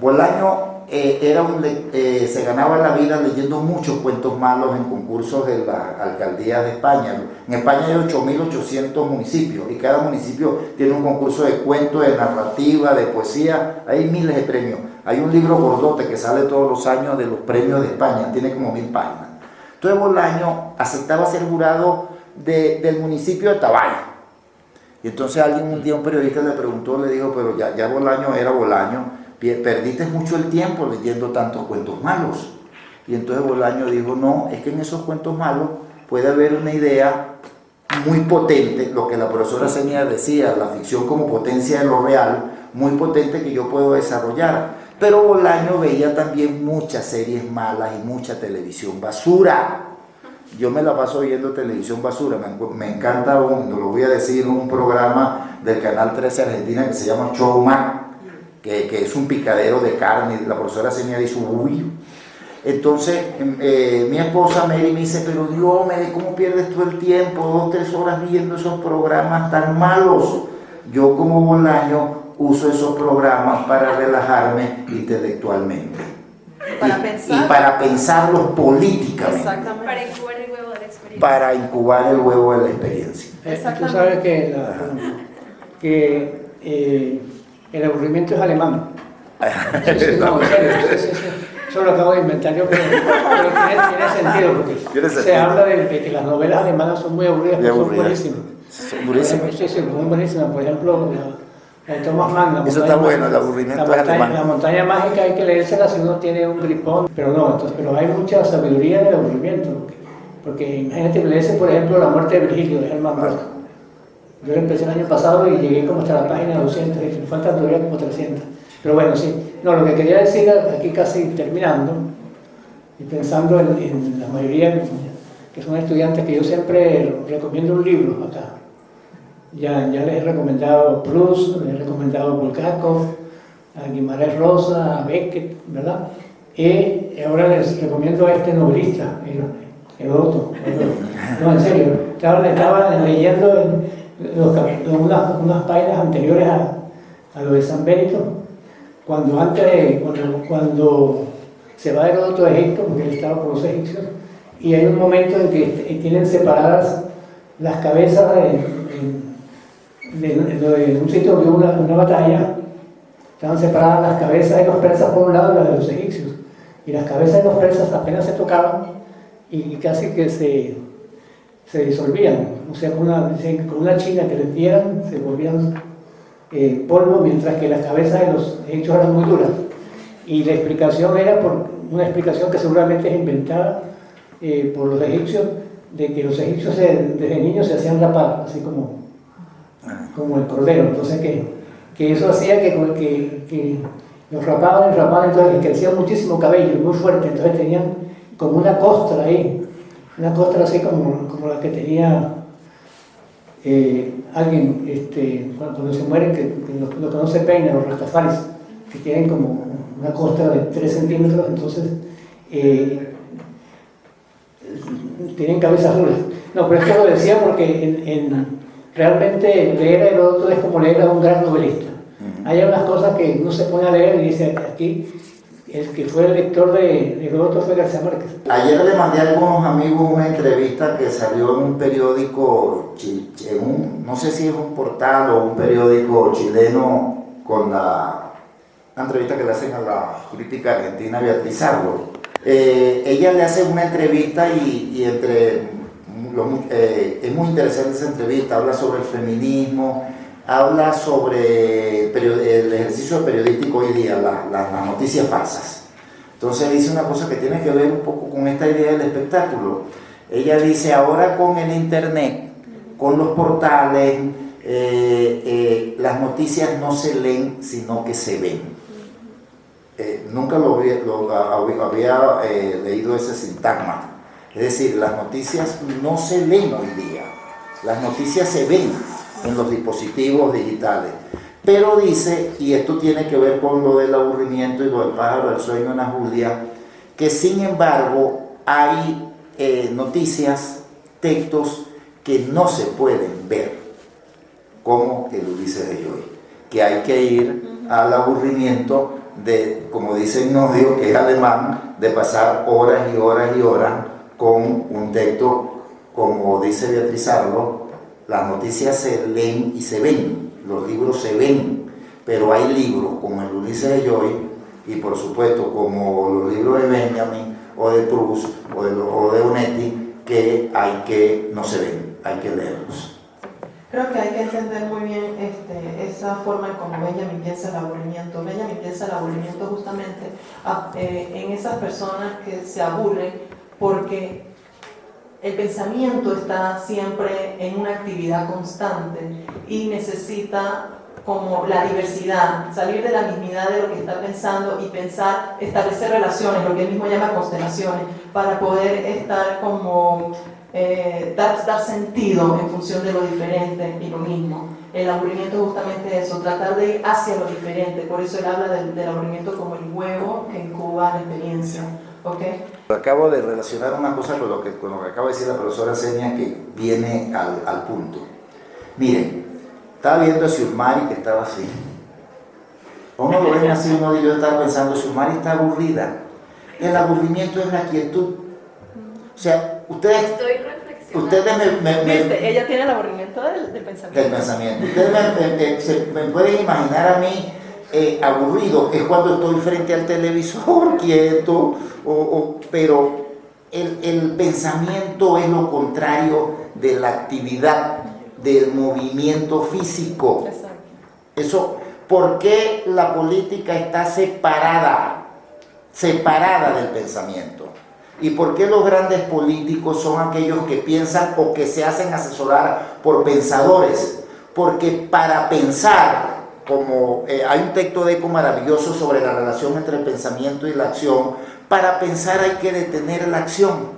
Bolaño se ganaba la vida leyendo muchos cuentos malos en concursos de la alcaldía de España. En España hay 8.800 municipios y cada municipio tiene un concurso de cuentos, de narrativa, de poesía. Hay miles de premios. Hay un libro gordote que sale todos los años de los premios de España, tiene como 1000 páginas. Entonces Bolaño aceptaba ser jurado del municipio de Tabay. Y entonces un día un periodista le preguntó, le dijo, pero ya Bolaño era Bolaño, perdiste mucho el tiempo leyendo tantos cuentos malos. Y entonces Bolaño dijo, no, es que en esos cuentos malos puede haber una idea muy potente, lo que la profesora Senia decía, la ficción como potencia de lo real, muy potente que yo puedo desarrollar. Pero Bolaño veía también muchas series malas y mucha televisión basura. Yo me la paso viendo televisión basura, me encanta, no lo voy a decir, un programa del Canal 13 Argentina que se llama Showman, que es un picadero de carne. La profesora Senia dice, uy. Entonces mi esposa Mary me dice, pero Dios, ¿cómo pierdes todo el tiempo? 2 o 3 horas viendo esos programas tan malos. Yo como Bolaño uso esos programas para relajarme intelectualmente. Y para pensarlos políticamente. Exactamente. Para incubar el huevo de la experiencia. Para incubar el huevo de la experiencia. Tú sabes que el aburrimiento es alemán. Sí, no, en serio, sí. Eso lo acabo de inventar yo, pero tiene sentido, porque se habla de que las novelas alemanas son muy aburridas, pero son buenísimas. Son durísimas. Sí, son buenísimas. Por ejemplo, la de Thomas Mann. Eso está bueno, el aburrimiento es alemán. La montaña mágica hay que leérsela si uno tiene un gripón, pero hay mucha sabiduría en el aburrimiento. Porque imagínate, leerse, por ejemplo, La muerte de Virgilio, de Hermann Brock. Yo lo empecé el año pasado y llegué como hasta la página 200, y me faltan todavía como 300. Pero bueno, sí. No, lo que quería decir aquí casi terminando, y pensando en la mayoría que son estudiantes, que yo siempre recomiendo un libro acá. Ya les he recomendado Proust, les he recomendado Bulgakov, a Guimarães Rosa, a Beckett, ¿verdad? Y ahora les recomiendo a este novelista, Heródoto. No, en serio, estaba leyendo unas páginas anteriores a lo de San Benito, cuando se va Heródoto a Egipto, porque él estaba con los egipcios, y hay un momento en que tienen separadas las cabezas en un sitio donde hubo una batalla. Estaban separadas las cabezas de los persas por un lado y las de los egipcios, y las cabezas de los persas apenas se tocaban y casi que se disolvían, o sea, con una china que les dieran se volvían polvo, mientras que las cabezas de los egipcios eran muy duras. Y la explicación era una explicación que seguramente es inventada por los egipcios, de que los egipcios desde niños se hacían rapar, así como el cordero. Entonces que que eso hacía que los rapaban, entonces les crecía muchísimo cabello, muy fuerte, entonces tenían como una costra ahí, una costra así como la que tenía alguien cuando se mueren, que no se peinan, los rastafaris, que tienen como una costra de 3 centímetros, entonces tienen cabezas duras. No, pero esto lo decía porque realmente leer a Heródoto es como leer a un gran novelista. Hay unas cosas que no se pone a leer y dice aquí, el que fue el lector de Heródoto fue García Márquez. Ayer le mandé a algunos amigos una entrevista que salió en un periódico, no sé si es un portal o un periódico chileno, con la entrevista que le hacen a la crítica argentina Beatriz Arlo. Ella le hace una entrevista y es muy interesante esa entrevista, habla sobre el feminismo, habla sobre el ejercicio periodístico hoy día, las noticias falsas. Entonces dice una cosa que tiene que ver un poco con esta idea del espectáculo. Ella dice, ahora con el internet, con los portales, las noticias no se leen, sino que se ven. Nunca había leído ese sintagma. Es decir, las noticias no se leen hoy día, las noticias se ven en los dispositivos digitales. Pero dice, y esto tiene que ver con lo del aburrimiento y lo del pájaro del sueño en Ana Julia, que sin embargo hay noticias, textos que no se pueden ver, como el Ulises de Joy, que hay que ir al aburrimiento de, como dice Ignodio, que es alemán, de pasar horas y horas y horas con un texto, como dice Beatriz Arlo. Las noticias se leen y se ven, los libros se ven, pero hay libros como el Ulises de Joy y por supuesto como los libros de Benjamin o de Proust o de Onetti que no se ven, hay que leerlos. Creo que hay que entender muy bien esa forma en cómo Benjamin piensa el aburrimiento. Benjamin piensa el aburrimiento justamente en esas personas que se aburren porque el pensamiento está siempre en una actividad constante y necesita como la diversidad, salir de la mismidad de lo que está pensando y pensar, establecer relaciones, lo que él mismo llama constelaciones, para poder estar como dar sentido en función de lo diferente y lo mismo. El aburrimiento es justamente eso, tratar de ir hacia lo diferente, por eso él habla del aburrimiento como el huevo que incuba la experiencia. ¿Okay? Acabo de relacionar una cosa con lo que acaba de decir la profesora Senia, que viene al punto. Miren, estaba viendo a Xiomara que estaba así. Uno lo ven así, yo estaba pensando, Xiomara está aburrida. El aburrimiento es la quietud. O sea, ustedes ¿Viste? Ella tiene el aburrimiento del pensamiento. Del pensamiento. Ustedes me pueden imaginar a mí aburrido, es cuando estoy frente al televisor quieto, pero el pensamiento es lo contrario de la actividad, del movimiento físico. Exacto. Eso, ¿por qué la política está separada del pensamiento? ¿Y por qué los grandes políticos son aquellos que piensan o que se hacen asesorar por pensadores? Porque para pensar, como hay un texto de Eco maravilloso sobre la relación entre el pensamiento y la acción, para pensar hay que detener la acción,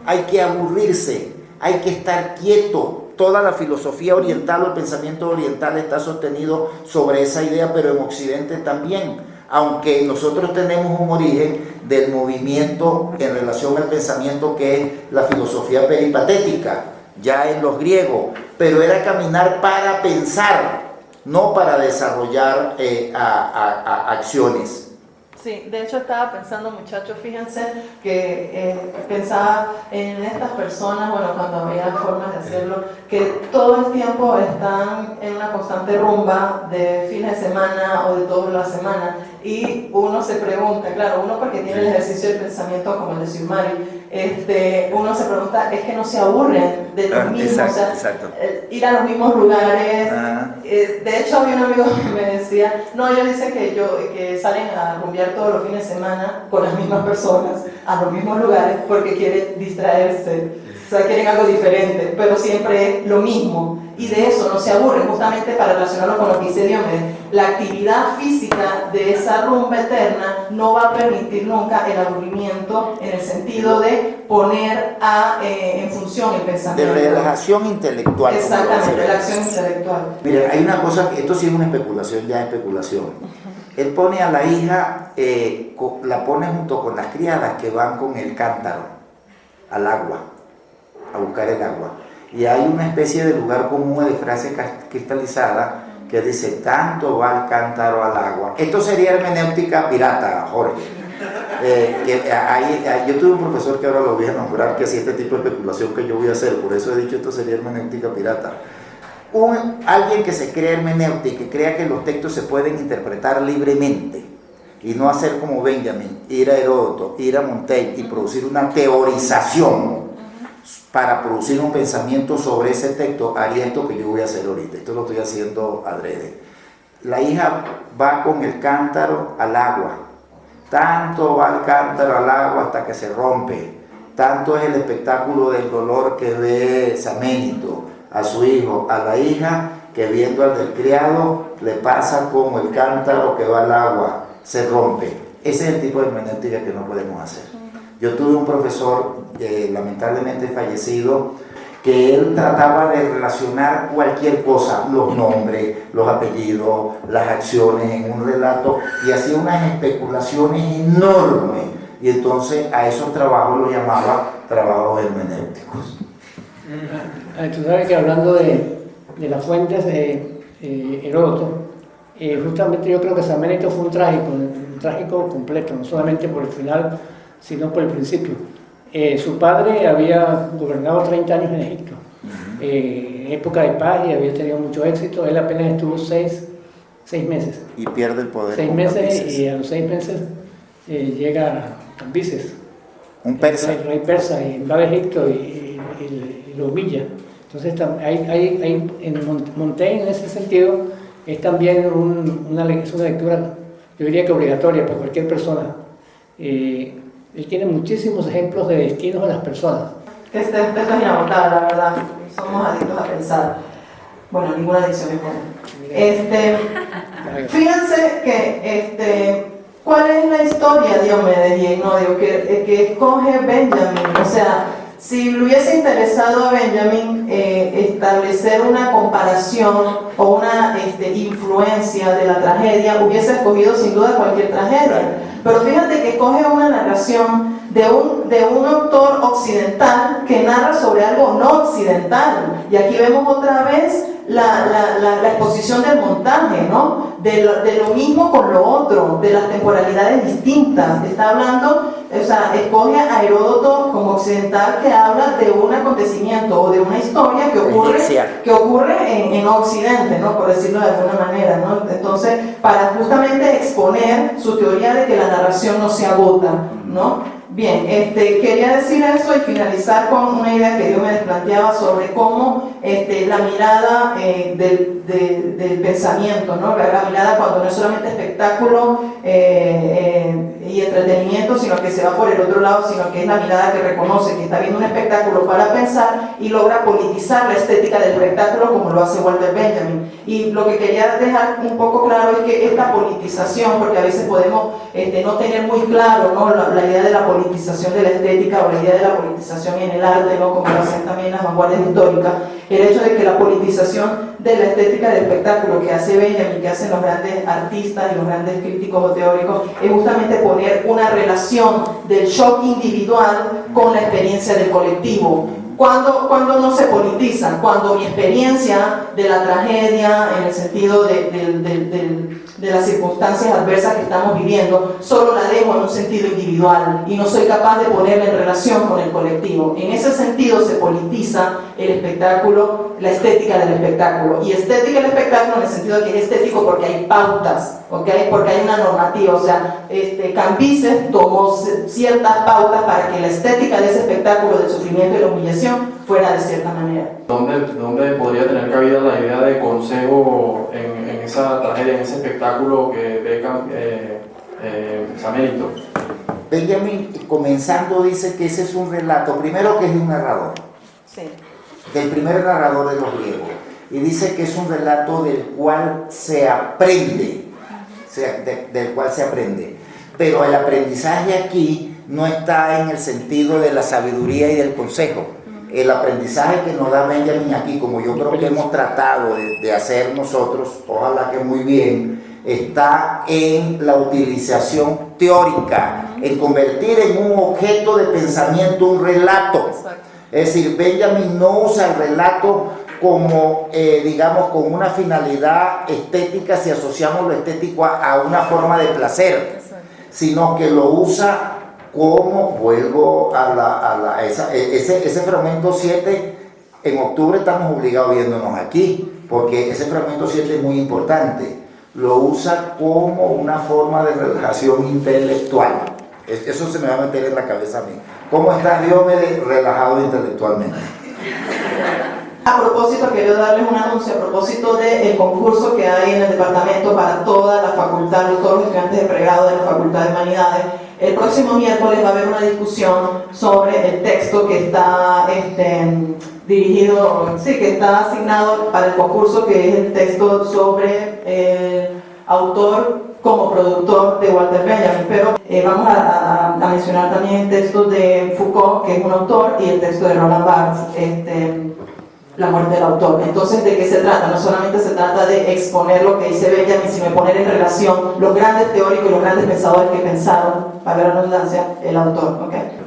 hay que aburrirse, hay que estar quieto. Toda la filosofía oriental o el pensamiento oriental está sostenido sobre esa idea, pero en Occidente también, aunque nosotros tenemos un origen del movimiento en relación al pensamiento que es la filosofía peripatética, ya en los griegos, pero era caminar para pensar, no para desarrollar acciones. Sí, de hecho estaba pensando, muchachos, fíjense que pensaba en estas personas, bueno, cuando había formas de hacerlo, que todo el tiempo están en una constante rumba de fines de semana o de toda la semana, y uno se pregunta, claro, uno porque tiene el ejercicio del pensamiento como el de Xiomara, uno se pregunta, es que no se aburren de los mismos, exacto, o sea, exacto. Ir a los mismos lugares. De hecho había un amigo que me decía, no, ellos dicen que salen a rumbear todos los fines de semana con las mismas personas, a los mismos lugares, porque quieren distraerse. O sea, quieren algo diferente, pero siempre es lo mismo. Y de eso no se aburren, justamente para relacionarlo con lo que dice Diomedes. La actividad física de esa rumba eterna no va a permitir nunca el aburrimiento en el sentido de poner en función el pensamiento. De relajación intelectual. Exactamente, relajación intelectual. Mire, hay una cosa, que esto sí es una especulación, ya es especulación. Él pone a la hija, la pone junto con las criadas que van con el cántaro al agua, a buscar el agua. Y hay una especie de lugar común de frase cristalizada que dice, tanto va el cántaro al agua. Esto sería hermenéutica pirata, Jorge. Yo tuve un profesor que ahora lo voy a nombrar, que hacía este tipo de especulación que yo voy a hacer, por eso he dicho esto sería hermenéutica pirata. Alguien que se crea hermenéutica y que crea que los textos se pueden interpretar libremente y no hacer como Benjamin, ir a Heródoto, ir a Montaigne y producir una teorización para producir un pensamiento sobre ese texto, haría esto que yo voy a hacer ahorita. Esto lo estoy haciendo adrede. La hija va con el cántaro al agua. Tanto va el cántaro al agua hasta que se rompe. Tanto es el espectáculo del dolor que ve Saménito a su hijo, a la hija, que viendo al del criado, le pasa como el cántaro que va al agua, se rompe. Ese es el tipo de hermenéutica que no podemos hacer. Yo tuve un profesor, lamentablemente fallecido, que él trataba de relacionar cualquier cosa, los nombres, los apellidos, las acciones en un relato, y hacía unas especulaciones enormes, y entonces a esos trabajos los llamaba trabajos hermenéuticos. Tú sabes que hablando de las fuentes de Heródoto, justamente yo creo que Saménito fue un trágico completo, no solamente por el final, sino por el principio. Su padre había gobernado 30 años en Egipto, época de paz, y había tenido mucho éxito. Él apenas estuvo 6 meses. Y pierde el poder. 6 meses, y a los 6 meses llega Cambises, un persa. El rey persa, y invade Egipto y lo humilla. Entonces, en Montaigne, en ese sentido, es también una lectura, yo diría que obligatoria para cualquier persona. Él tiene muchísimos ejemplos de destinos de las personas. Esto es inagotable, la verdad. Somos adictos a pensar. Bueno, ninguna adicción es buena. Fíjense que, ¿cuál es la historia, Diomedes y Enodio, que escoge Benjamin? O sea, si le hubiese interesado a Benjamin establecer una comparación o una influencia de la tragedia, hubiese escogido sin duda cualquier tragedia. Pero fíjate que escoge una narración de un autor occidental que narra sobre algo no occidental. Y aquí vemos otra vez la exposición del montaje, ¿no? De lo mismo con lo otro, de las temporalidades distintas. Está hablando, o sea, escoge a Heródoto como occidental que habla de un acontecimiento o de una historia que ocurre en Occidente, ¿no? Por decirlo de alguna manera, ¿no? Entonces, para justamente exponer su teoría de que la narración no se agota, ¿no? Bien, quería decir eso y finalizar con una idea que yo me planteaba sobre cómo la mirada del pensamiento, ¿no? La mirada cuando no es solamente espectáculo y entretenimiento, sino que se va por el otro lado, sino que es la mirada que reconoce que está viendo un espectáculo para pensar y logra politizar la estética del espectáculo como lo hace Walter Benjamin. Y lo que quería dejar un poco claro es que esta politización, porque a veces podemos no tener muy claro, ¿no? la idea de la politización de la estética o la idea de la politización en el arte, ¿no? Como lo hacen también las vanguardias históricas, el hecho de que la politización de la estética del espectáculo que hace Benjamin, que hacen los grandes artistas y los grandes críticos o teóricos, es justamente poner una relación del shock individual con la experiencia del colectivo. ¿Cuándo no se politiza? Cuando mi experiencia de la tragedia, en el sentido de las circunstancias adversas que estamos viviendo, solo la dejo en un sentido individual y no soy capaz de ponerla en relación con el colectivo. En ese sentido se politiza el espectáculo, la estética del espectáculo. Y estética del espectáculo en el sentido de que es estético porque hay pautas, ¿okay? Porque hay una normativa. O sea, Cambises tomó ciertas pautas para que la estética de ese espectáculo del sufrimiento y la humillación fuera de cierta manera. ¿Dónde podría tener cabida la idea de consejo en esa tragedia, en ese espectáculo que ve Saménito? Benjamin, comenzando, dice que ese es un relato, primero que es un narrador, Sí. Del primer narrador de los griegos. Y dice que es un relato del cual se aprende, del cual se aprende. Pero el aprendizaje aquí no está en el sentido de la sabiduría y del consejo. El aprendizaje que nos da Benjamin aquí, como yo creo que hemos tratado de hacer nosotros, ojalá que muy bien, está en la utilización teórica, en convertir en un objeto de pensamiento un relato. Es decir, Benjamin no usa el relato como, digamos, con una finalidad estética, si asociamos lo estético a una forma de placer, sino que lo usa como, vuelvo a ese fragmento 7, en octubre estamos obligados viéndonos aquí, porque ese fragmento 7 es muy importante, lo usa como una forma de relajación intelectual. Eso se me va a meter en la cabeza a mí. ¿Cómo estás, Diomedes? Relajado intelectualmente. A propósito, quiero darles un anuncio a propósito del concurso que hay en el departamento para toda la facultad, todos los estudiantes de pregrado de la Facultad de Humanidades. El próximo miércoles va a haber una discusión sobre el texto que está que está asignado para el concurso, que es el texto sobre el autor como productor de Walter Benjamin, pero vamos a mencionar también el texto de Foucault, que es un autor, y el texto de Roland Barthes, La muerte del autor. Entonces, ¿de qué se trata? No solamente se trata de exponer lo que dice Benjamin, sino de poner en relación los grandes teóricos y los grandes pensadores que pensaron, para la redundancia, el autor. ¿Okay?